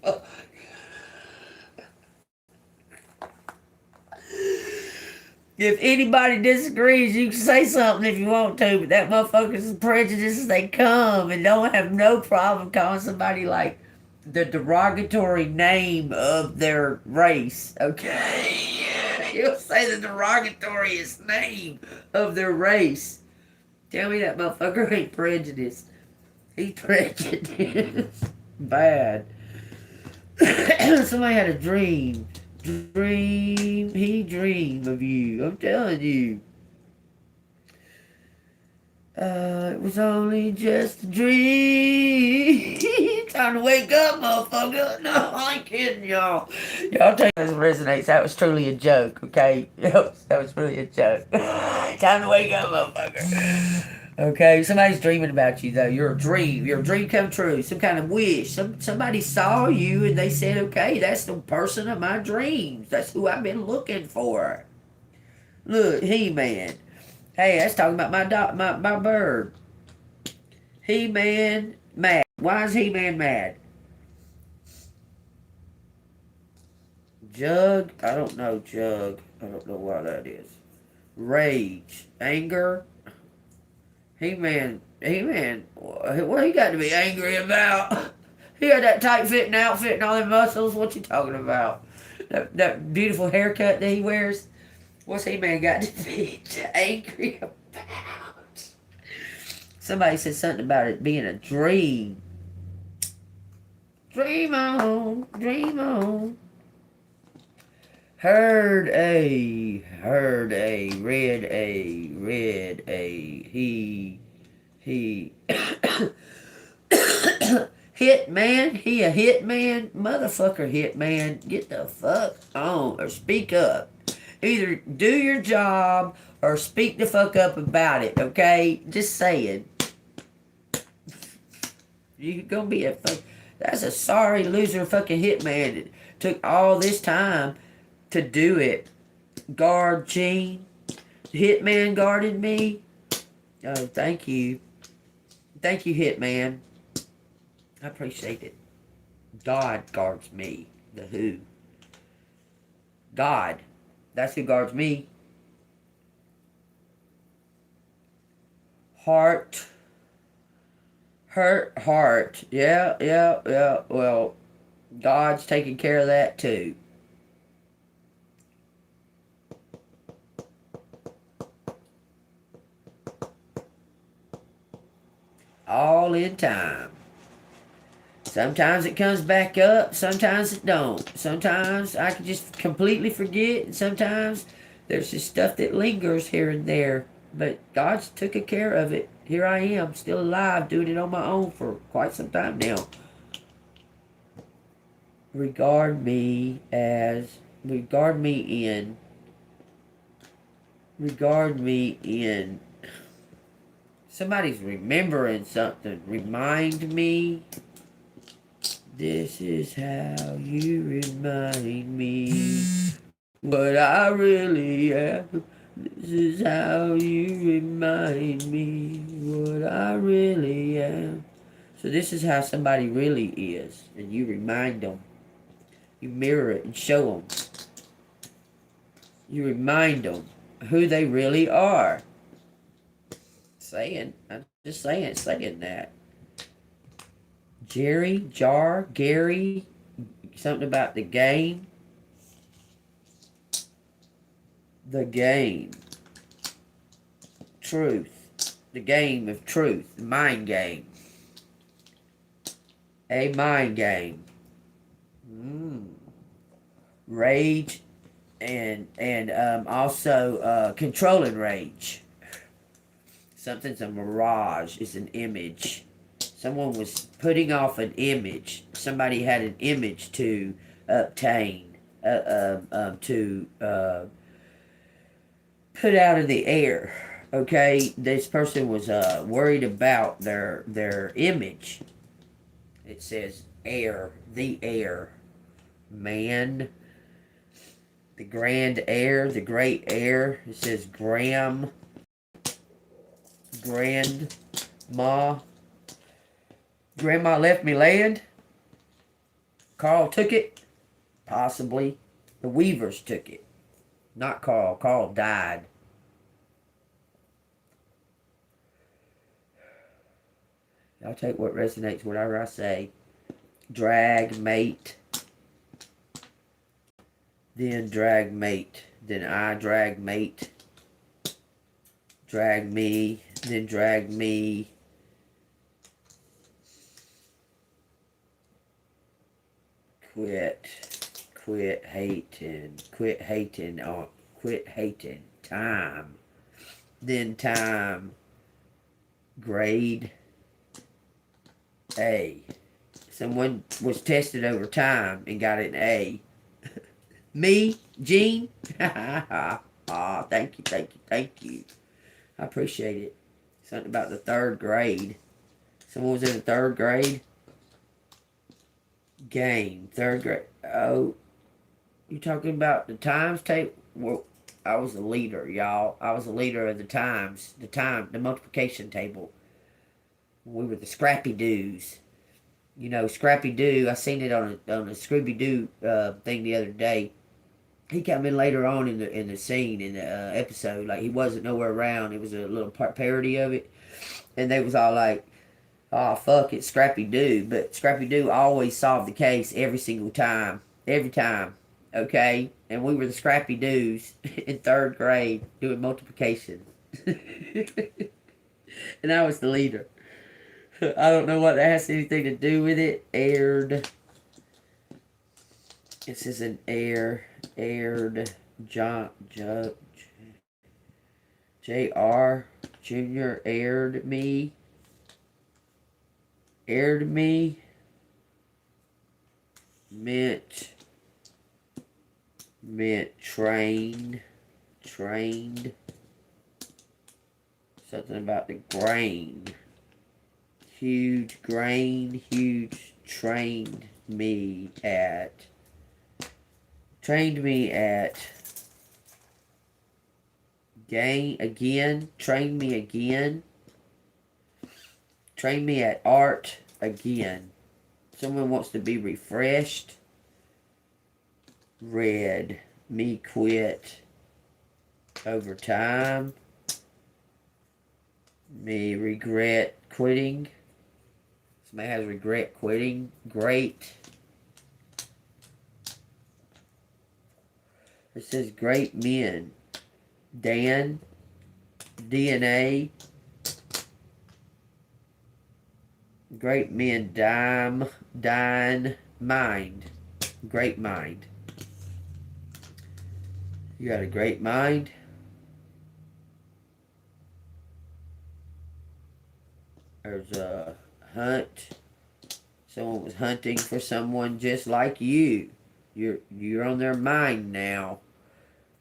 [SPEAKER 1] If anybody disagrees, you can say something if you want to, but that motherfucker's prejudices, they come and don't have no problem calling somebody like the derogatory name of their race, okay? He'll say the derogatorious name of their race. Tell me that motherfucker ain't prejudiced. He's prejudiced. Bad. Somebody had a dream. He dreamed of you. I'm telling you. It was only just a dream. Time to wake up, motherfucker. No, I ain't kidding y'all. Y'all take this resonates. That was truly a joke, okay? That was really a joke. Time to wake up, motherfucker. Okay, somebody's dreaming about you though. You're a dream. Your dream come true. Some kind of wish. Somebody saw you and they said, okay, that's the person of my dreams. That's who I've been looking for. Look, He-Man. Hey, that's talking about my bird. He-Man mad. Why is He-Man mad? Jug? I don't know, Jug. I don't know why that is. Rage. Anger? He-Man, what he got to be angry about? He had that tight fitting outfit and all them muscles. What you talking about? That beautiful haircut that he wears? What's He-Man got to be angry about? Somebody said something about it being a dream. Dream on, dream on. Heard a, read a, he, hit man, he a hit man, motherfucker hit man, get the fuck on, or speak up. Either do your job, or speak the fuck up about it, okay? Just saying. You're gonna be that's a sorry loser fucking hitman. It took all this time to do it. Guard Gene. Hitman guarded me. Oh, thank you. Thank you, Hitman. I appreciate it. God guards me. The who? God. That's who guards me. Heart. Hurt heart. Yeah. Well, God's taking care of that too. All in time. Sometimes it comes back up, sometimes it don't. Sometimes I can just completely forget, and sometimes there's just stuff that lingers here and there. But God's took care of it. Here I am, still alive, doing it on my own for quite some time now. Regard me in. Somebody's remembering something. Remind me. This is how you remind me what I really am. This is how you remind me what I really am. So this is how somebody really is. And you remind them. You mirror it and show them. You remind them who they really are. I'm just saying that. Gary, something about the game. The game. Truth. The game of truth. The mind game. A mind game. Rage and also controlling rage. Something's a mirage. It's an image. Someone was putting off an image. Somebody had an image to obtain, to put out in the air. Okay, this person was worried about their image. It says air, the air, man, the grand air, the great air. It says grandma. Grandma left me land. Carl took it. Possibly. The Weavers took it. Not Carl. Carl died. I'll take what resonates, whatever I say. Drag mate. Then drag mate. Then I drag mate. Drag me. Then drag me. Quit hating. Quit hating on. Quit hating. Time. Then time. Grade A. Someone was tested over time and got an A. Me, Gene. Aw, thank you, thank you, thank you. I appreciate it. Something about the third grade. Someone was in the third grade. Game, third grade. Oh, you talking about the times table? Well, I was the leader, y'all. I was the leader of the times. The multiplication table. We were the Scrappy Doos. You know, Scrappy Doo. I seen it on a Scooby Doo thing the other day. He came in later on in the scene in the episode. Like he wasn't nowhere around. It was a little parody of it, and they was all like, "Oh fuck it, Scrappy Doo." But Scrappy Doo always solved the case every single time, every time. Okay, and we were the Scrappy Doos in third grade doing multiplication, and I was the leader. I don't know what that has anything to do with it. Aired. This is an aired John Judge J.R. Jr. aired me meant trained something about the grain, huge grain, huge trained me at gain again, trained me again, trained me at art again. Someone wants to be refreshed. Read me quit over time. Me regret quitting. Somebody has regret quitting. Great. It says great men. Dan. DNA. Great men. Dine. Mind. Great mind. You got a great mind. There's a hunt. Someone was hunting for someone just like you. You're on their mind now.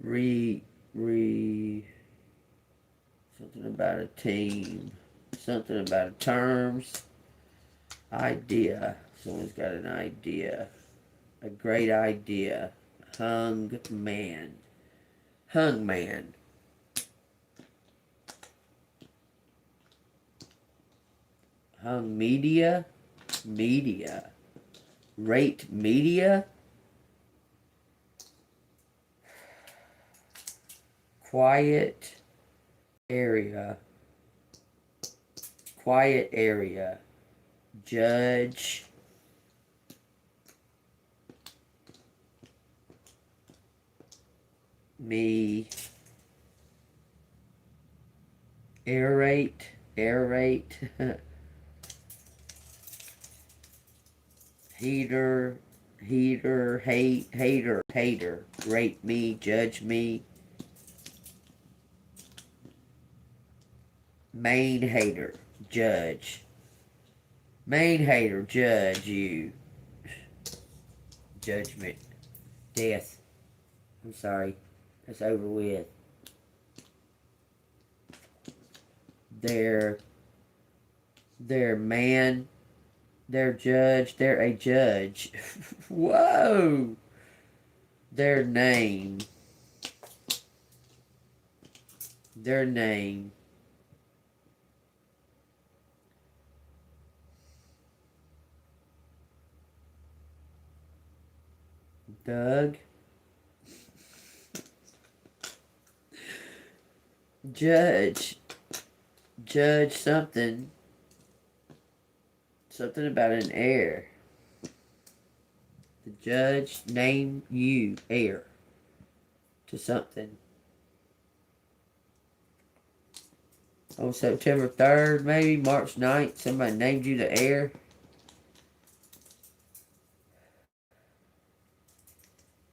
[SPEAKER 1] Something about a team. Something about terms. Idea. Someone's got an idea. A great idea. Hung man. Hung media. Rate media. Quiet area. Judge. Me. Aerate. Hater, hater. Rate me, judge me. Main hater, judge. Main hater, judge you. Judgment. Death. I'm sorry. That's over with. They're man. They're judge. They're a judge. Whoa. Their name. Doug. Judge. Judge something. Something about an heir. The judge named you heir to something. On September 3rd, maybe, March 9th, somebody named you the heir.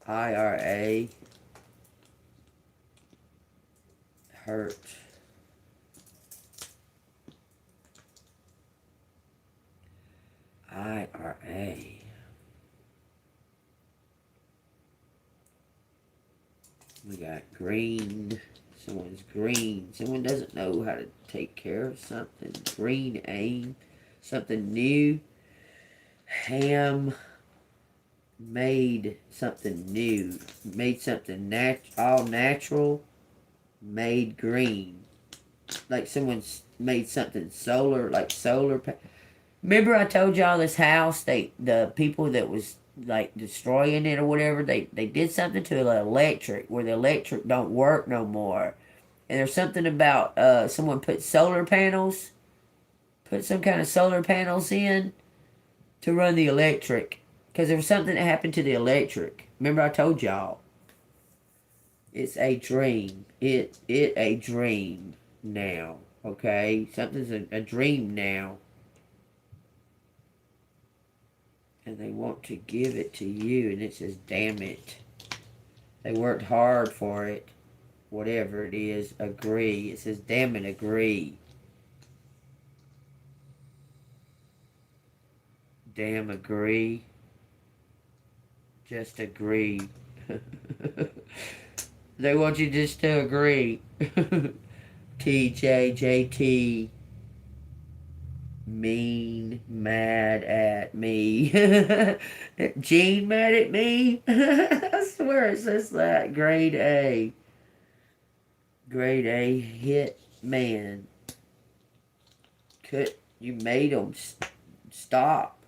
[SPEAKER 1] IRA. Hurt. IRA. We got green. Someone's green. Someone doesn't know how to take care of something. Green aim. Something new. Ham. Made something new. Made something all natural. Made green. Like someone's made something solar. Like solar. Remember I told y'all this house, the people that was like destroying it or whatever, they did something to the electric where the electric don't work no more. And there's something about someone put solar panels, put some kind of solar panels in to run the electric. Because there was something that happened to the electric. Remember I told y'all. It's a dream. It a dream now. Okay? Something's a dream now. And they want to give it to you, and it says, damn it. They worked hard for it. Whatever it is, agree. It says, damn it, agree. Damn, agree. Just agree. They want you just to agree. TJJT. Mean, mad at me. Gene mad at me? I swear it says that. Grade A. Grade A hit man. You made them stop.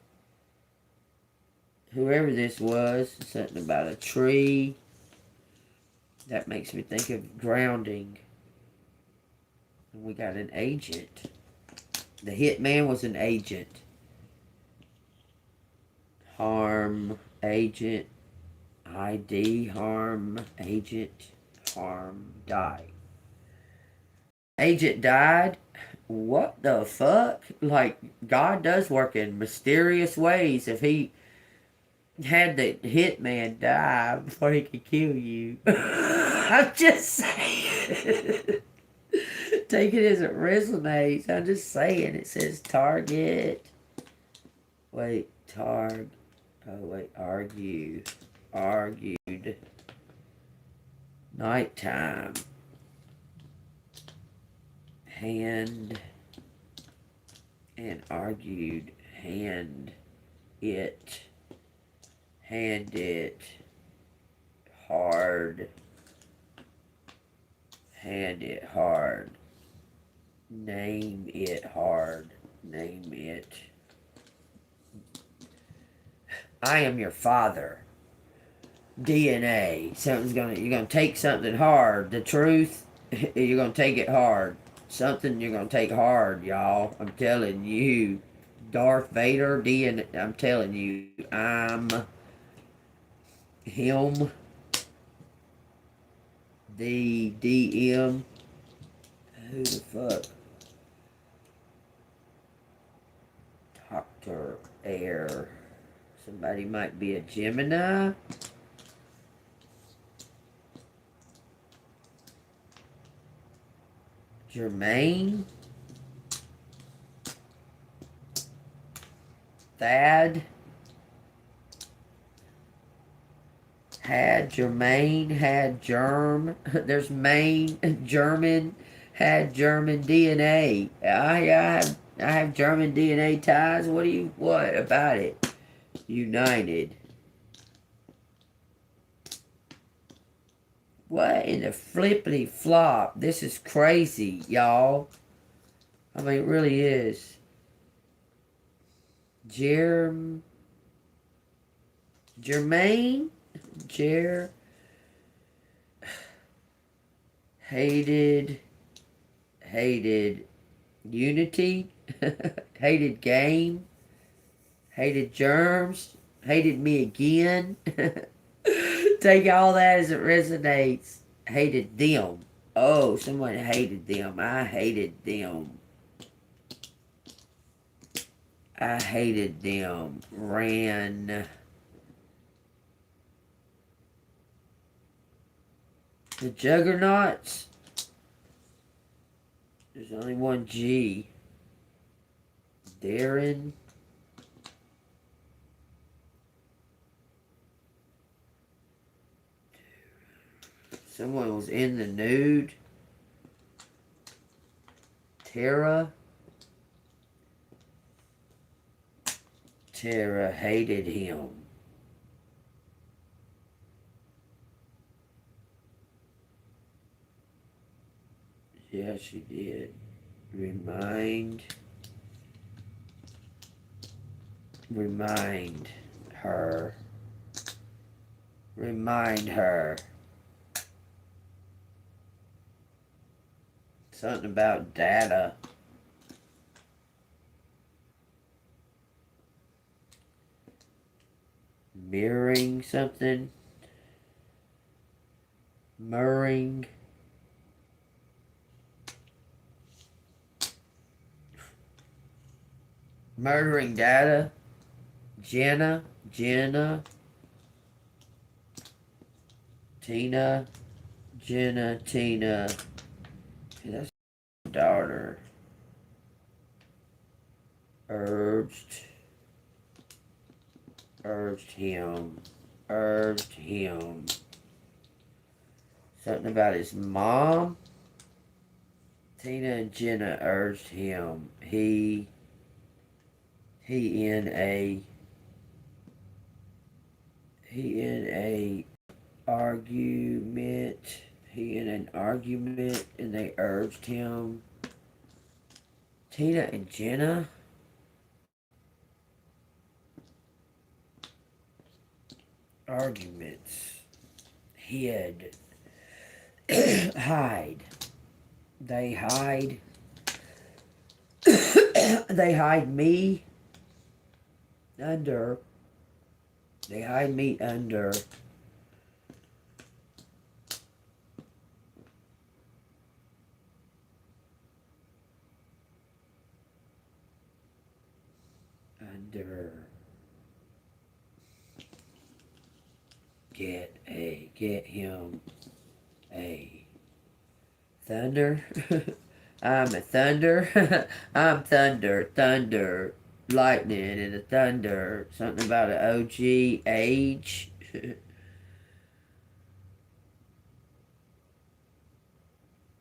[SPEAKER 1] Whoever this was, something about a tree. That makes me think of grounding. And we got an agent. The hitman was an agent. Harm, agent, ID, harm, agent, harm, die. Agent died? What the fuck? Like, God does work in mysterious ways. If he had the hitman die before he could kill you. I'm just saying. Take it as it resonates. I'm just saying. It says target. Wait, targ. Oh, wait, argue. Argued. Nighttime. Hand. And argued. Hand. It. Hand it. Hard. Hand it hard. Name it hard. Name it. I am your father. DNA. You're gonna take something hard. The truth, you're gonna take it hard. Something you're gonna take hard, y'all. I'm telling you. Darth Vader, DNA. I'm telling you. I'm him. The DM. Who the fuck? Dr. Air. Somebody might be a Gemini. Jermaine. Thad. Had Jermaine. Had Germ. There's Maine. German. Had German DNA. I have German DNA ties. What about it? United. What in the flippity flop? This is crazy, y'all. I mean, it really is. Jermaine? Hated. hated unity, hated game, hated germs, hated me again. Take all that as it resonates. Hated them. Oh, someone hated them. I hated them. I hated them. Ran. The Juggernauts. There's only one G. Darren. Someone was in the nude. Tara. Tara hated him. Yeah, she did. Remind her. Remind her. Something about data. Mirroring something. Murring. Murdering data. Jenna. Tina. Jenna. Tina. That's my daughter. Urged him. Something about his mom. Tina and Jenna urged him. He in a argument. He in an argument and they urged him. Tina and Jenna. Arguments. Hid. Hide. They hide. They hide me under. They hide me under. Get him a thunder. I'm a thunder. I'm thunder, lightning and a thunder. Something about an OG age.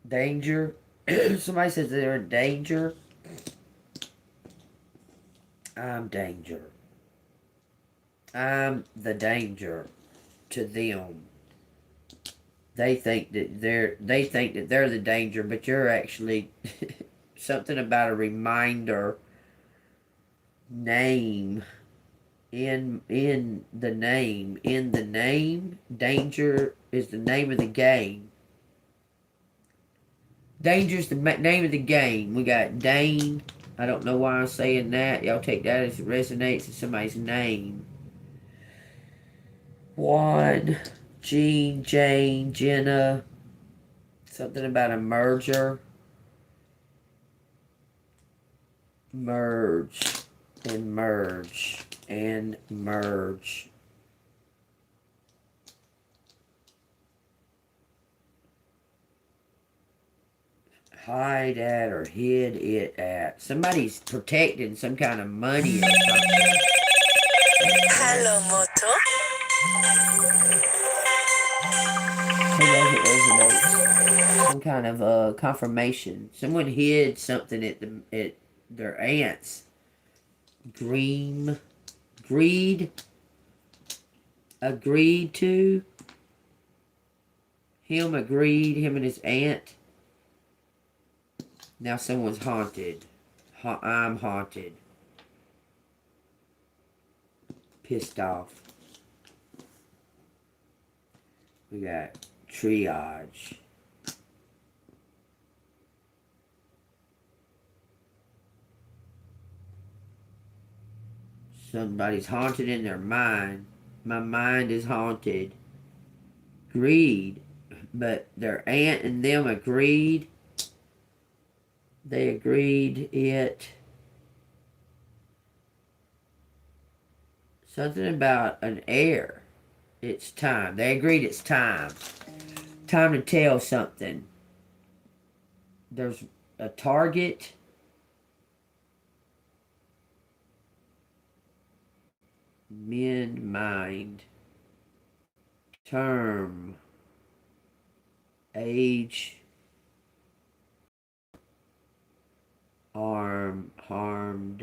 [SPEAKER 1] Danger. Somebody says they're in danger. I'm danger. I'm the danger to them. They think that they're the danger, but you're actually something about a reminder name in the name. Danger is the name of the game. Danger's the name of the game. We got Dane. I don't know why I'm saying that. Y'all take that as it resonates in somebody's name. Juan, Jean, Jane, Jenna. Something about a merger. Merge. Hide at or hid it at. Somebody's protecting some kind of money or something.
[SPEAKER 2] Hello, Moto.
[SPEAKER 1] Some kind of confirmation. Someone hid something at their aunt's. Greed. Agreed to. Him and his aunt. Now someone's haunted. I'm haunted. Pissed off. We got triage. Somebody's haunted in their mind. My mind is haunted. Greed. But their aunt and them agreed. They agreed it. Something about an heir. It's time. They agreed it's time. Time to tell something. There's a target. Men mind. Term. Age. Harmed.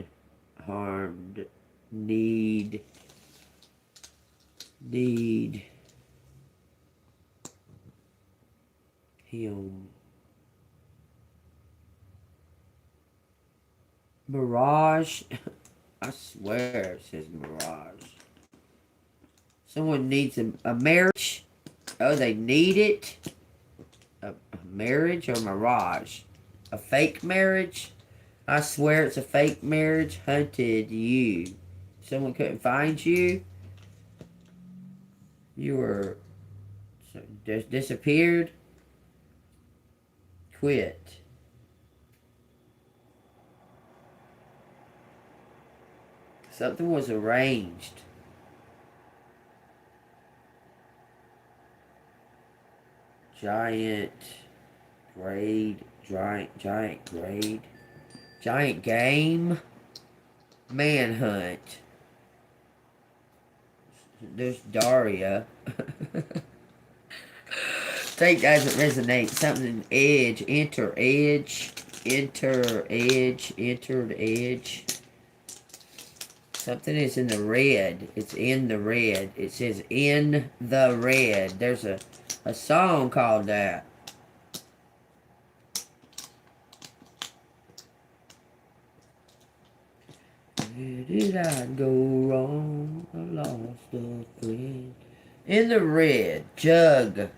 [SPEAKER 1] Need. Him. Mirage. I swear it says mirage. Someone needs a marriage. Oh, they need it. A marriage or mirage? A fake marriage? I swear it's a fake marriage. Hunted you. Someone couldn't find you. You were just disappeared. Quit. Something was arranged. Giant grade. Giant game. Manhunt. There's Daria. Take doesn't resonate. Something edge. Entered edge. Something is in the red. It's in the red. It says in the red. There's a song called that. Where did I go wrong? I lost a friend. In the red. Jug.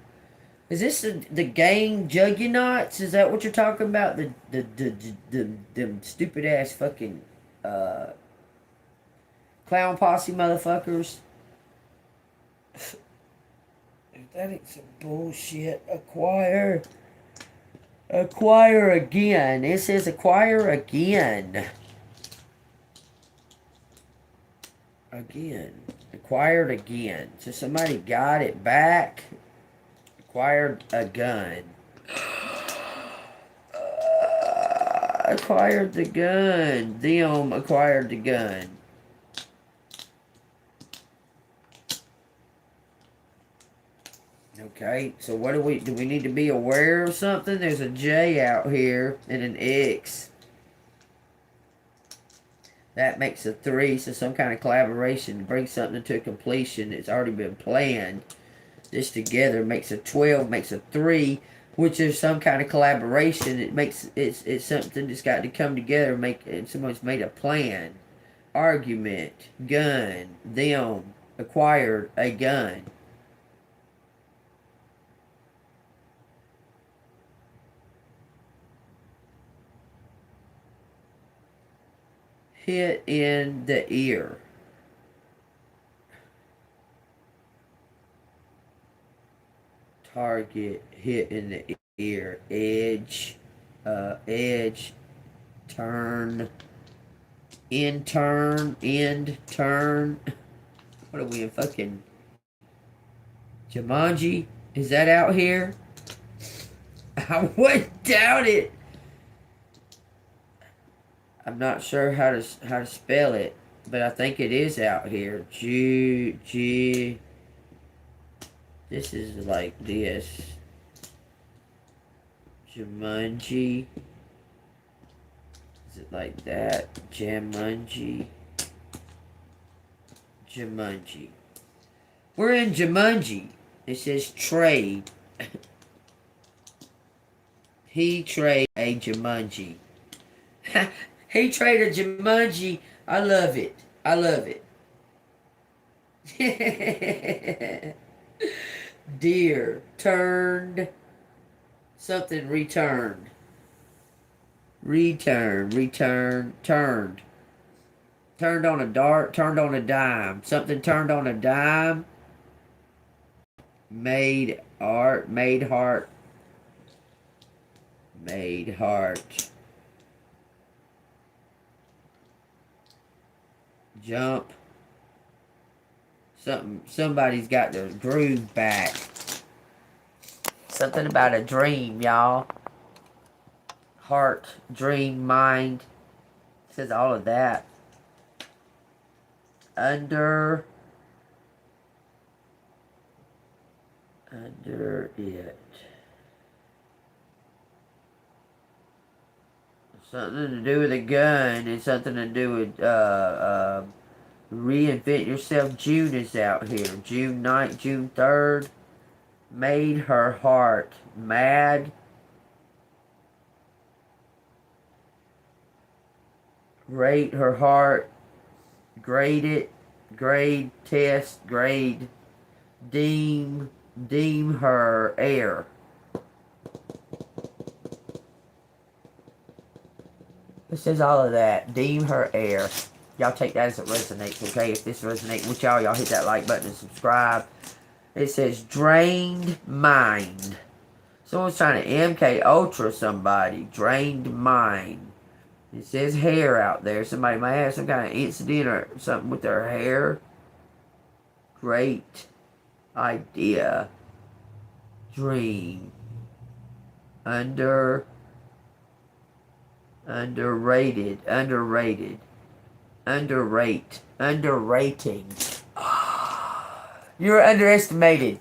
[SPEAKER 1] Is this the gang Juggernauts? Is that what you're talking about? The stupid ass fucking clown posse motherfuckers? That ain't some bullshit. Acquire again. It says acquire again. Acquired again. So somebody got it back. Acquired a gun. Acquired the gun. Them acquired the gun. Okay, so what do we need to be aware of something? There's a J out here and an X. That makes a 3, so some kind of collaboration to bring something to completion. It's already been planned. This together makes a 12, makes a 3, which is some kind of collaboration. It's something that's got to come together, and someone's made a plan. Argument, gun, them, acquired a gun. Hit in the ear. Target, hit in the ear. Edge, turn, end turn. What are we in fucking Jumanji? Is that out here? I wouldn't doubt it. I'm not sure how to spell it, but I think it is out here. This is like this. Jumanji. Is it like that? Jumanji. We're in Jumanji. It says trade. He trade a Jumanji. He traded Jumanji. I love it. Deer. Turned. Something returned. Turned. Turned on a dart, turned on a dime. Something turned on a dime. Made art, made heart. Made heart. Jump. Somebody's got their groove back. Something about a dream, y'all. Heart, dream, mind. It says all of that. Under it. Something to do with a gun and something to do with reinvent yourself. June is out here. June 9th, June 3rd. Made her heart mad. Rate her heart. Grade it. Grade, test, grade. Deem her air. It says all of that. Deem her air. Y'all take that as it resonates, okay? If this resonates with y'all hit that like button and subscribe. It says drained mind. Someone's trying to MK Ultra somebody. Drained mind. It says hair out there. Somebody might have some kind of incident or something with their hair. Great idea. Dream. Underrated. Underrating. You're underestimated.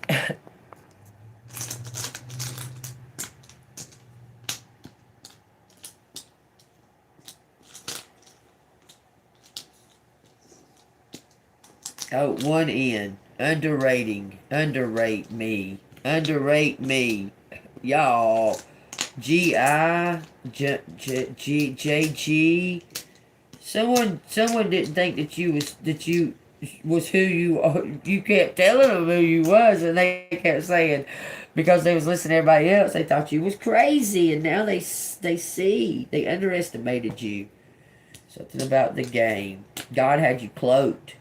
[SPEAKER 1] Oh, one N. Underrating. Underrate me. Underrate me. Y'all. G-I-J-G. Someone didn't think that you was who you are. You kept telling them who you was, and they kept saying, because they was listening to everybody else, they thought you was crazy, and now they see. They underestimated you. Something about the game. God had you cloaked.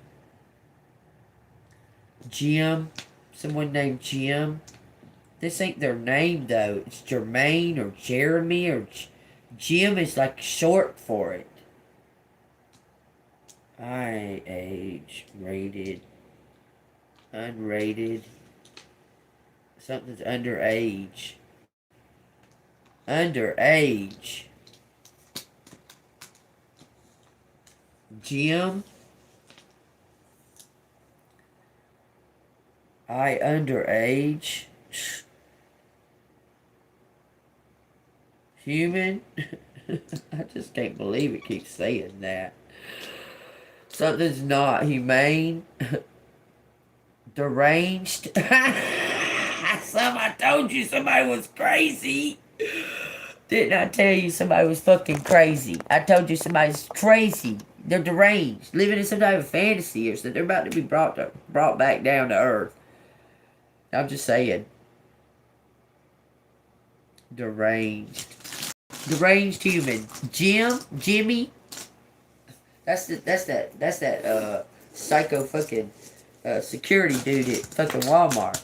[SPEAKER 1] Jim. Someone named Jim. This ain't their name, though. It's Jermaine or Jeremy or Jim is like short for it. Age rated. Unrated. Something's underage. Underage. Jim. Underage. Human. I just can't believe it keeps saying that. Something's not humane. Deranged. I told you somebody was crazy. Didn't I tell you somebody was fucking crazy? I told you somebody's crazy. They're deranged. Living in some type of fantasy or something. They're about to be brought back down to earth. I'm just saying. Deranged. Deranged human. Jimmy. That's that psycho fucking security dude at fucking Walmart.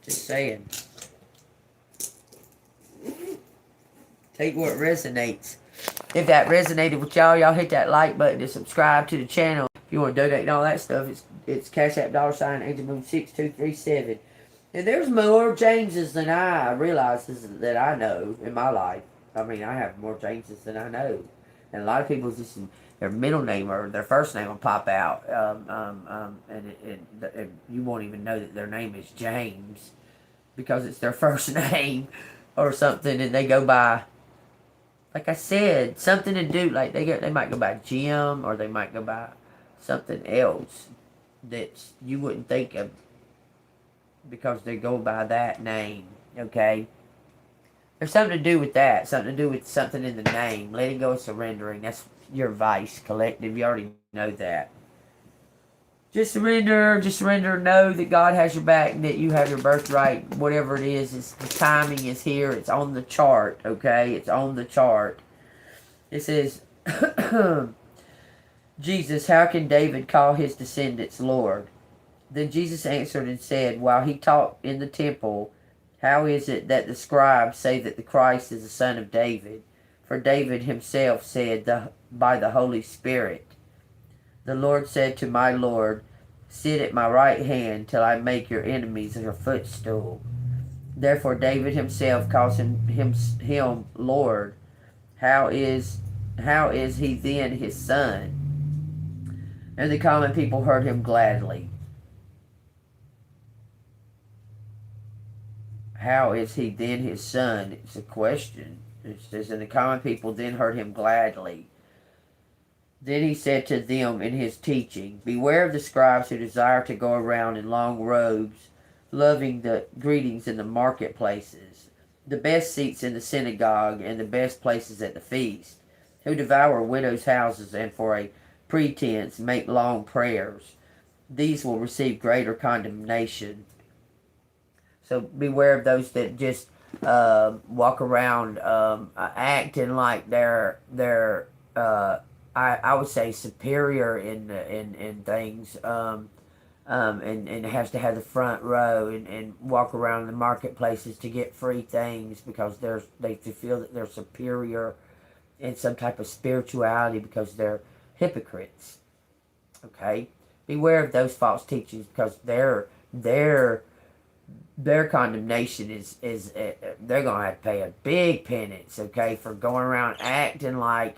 [SPEAKER 1] Just saying. Take what resonates. If that resonated with y'all hit that like button and subscribe to the channel. If you want to donate and all that stuff, it's Cash App $AngelMoon6237. And there's more Jameses than I realize that I know in my life. I mean, I have more Jameses than I know. And a lot of people just, their middle name or their first name will pop out. And you won't even know that their name is James because it's their first name or something. And they go by, like I said, something to do. Like they might go by Jim or they might go by something else that you wouldn't think of because they go by that name, okay? There's something to do with that. Something to do with something in the name. Letting go of surrendering. That's your vice collective. You already know that. Just surrender. Just surrender. Know that God has your back and that you have your birthright. Whatever it is, the timing is here. It's on the chart, okay? It's on the chart. It says, Jesus, how can David call his descendants Lord? Then Jesus answered and said, while he taught in the temple, how is it that the scribes say that the Christ is the son of David? For David himself said by the Holy Spirit, the Lord said to my Lord, sit at my right hand till I make your enemies your footstool. Therefore David himself calls him Lord. How is he then his son? And the common people heard him gladly. How is he then his son? It's a question. It says, and the common people then heard him gladly. Then he said to them in his teaching, beware of the scribes who desire to go around in long robes, loving the greetings in the marketplaces, the best seats in the synagogue, and the best places at the feast, who devour widows' houses and for a pretense make long prayers. These will receive greater condemnation. So beware of those that just walk around acting like they're I would say superior in things, and has to have the front row and walk around the marketplaces to get free things because they feel that they're superior in some type of spirituality because they're hypocrites. Okay, beware of those false teachings because their condemnation is they're gonna have to pay a big penance. Okay, for going around acting like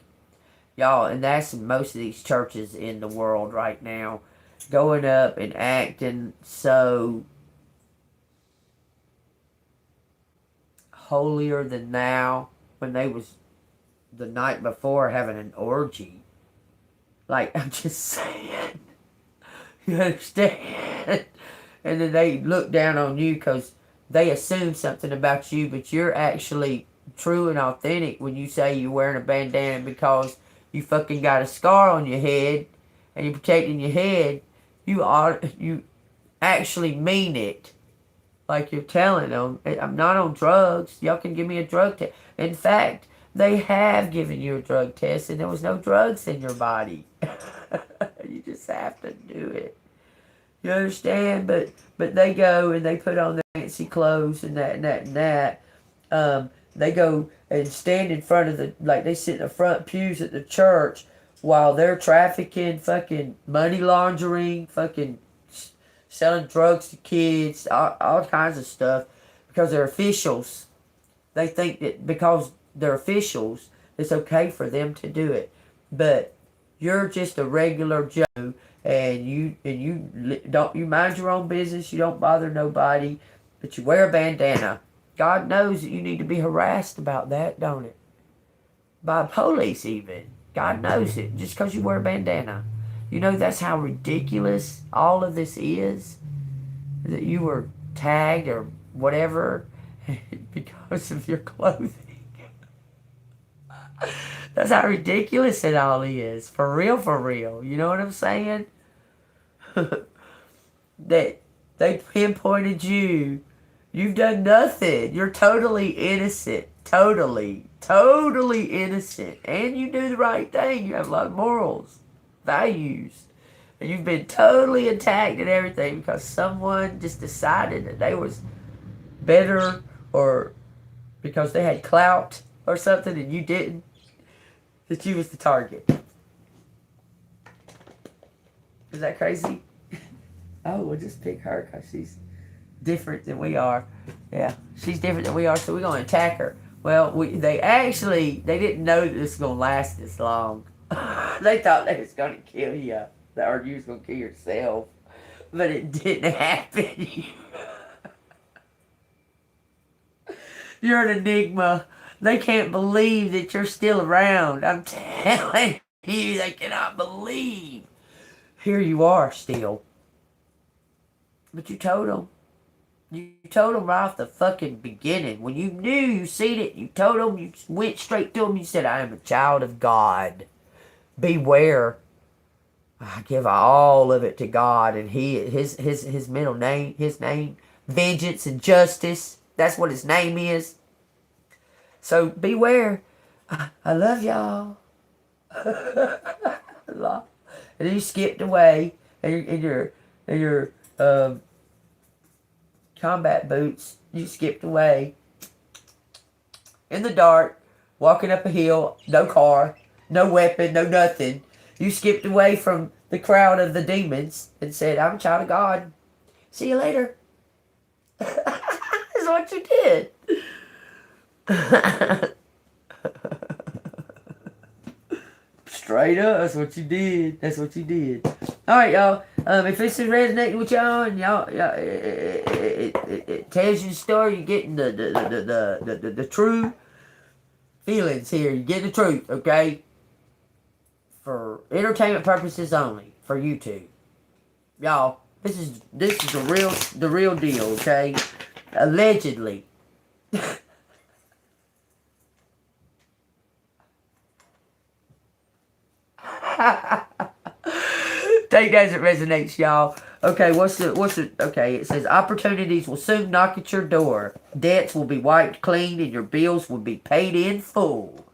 [SPEAKER 1] y'all, and that's most of these churches in the world right now, going up and acting so holier than thou when they was the night before having an orgy. Like, I'm just saying. You understand? And then they look down on you because they assume something about you, but you're actually true and authentic when you say you're wearing a bandana because you fucking got a scar on your head and you're protecting your head. You actually mean it. Like you're telling them, I'm not on drugs. Y'all can give me a drug test. In fact, they have given you a drug test and there was no drugs in your body. You just have to do it. You understand? But they go and they put on their fancy clothes and that and that and that. They go and stand in front of they sit in the front pews at the church while they're trafficking, fucking money laundering, fucking selling drugs to kids, all kinds of stuff, because they're officials. They think that because they're officials, it's okay for them to do it. But you're just a regular Joe, and you mind your own business. You don't bother nobody, but you wear a bandana. God knows that you need to be harassed about that, don't it? By police even. God knows it, just because you wear a bandana. You know that's how ridiculous all of this is? That you were tagged or whatever because of your clothing. That's how ridiculous it all is. For real, for real. You know what I'm saying? That they pinpointed you. You've done nothing. You're totally innocent. Totally innocent. And you do the right thing. You have a lot of morals, values. And you've been totally attacked and everything because someone just decided that they was better, or because they had clout or something and you didn't, that you was the target. Is that crazy? Oh, we'll just pick her because she's different than we are. Yeah, she's different than we are, so we're going to attack her. Well, they didn't know that this was going to last this long. They thought they was going to kill you, or you was going to kill yourself, but it didn't happen. You're an enigma. They can't believe that you're still around. I'm telling you, they cannot believe. Here you are still. But you told them. You told them right off the fucking beginning. When you knew you seen it, you told them, you went straight to them, you said, I am a child of God. Beware. I give all of it to God, and his middle name, his name, vengeance and justice. That's what his name is. So beware. I love y'all. And then you skipped away in your combat boots. You skipped away in the dark, walking up a hill, no car, no weapon, no nothing. You skipped away from the crowd of the demons and said, I'm a child of God. See you later. That's what you did. Straight up, that's what you did. That's what you did. All right, y'all. If this is resonating with y'all, and it tells you the story, you're getting the true feelings here. You're getting the truth, okay? For entertainment purposes only, for YouTube, y'all. This is the real deal, okay? Allegedly. Take that as it resonates, y'all. Okay, okay, it says opportunities will soon knock at your door. Debts will be wiped clean and your bills will be paid in full.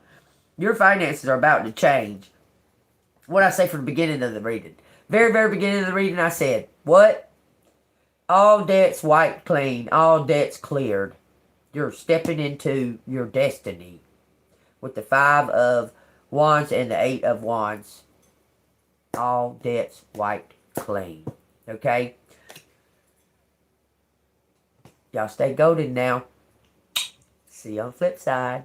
[SPEAKER 1] Your finances are about to change. What I say from the beginning of the reading. Very, very beginning of the reading, I said, what? All debts wiped clean. All debts cleared. You're stepping into your destiny. With the 5 of Wands and the 8 of Wands. All debts wiped clean. Okay? Y'all stay golden now. See you on the flip side.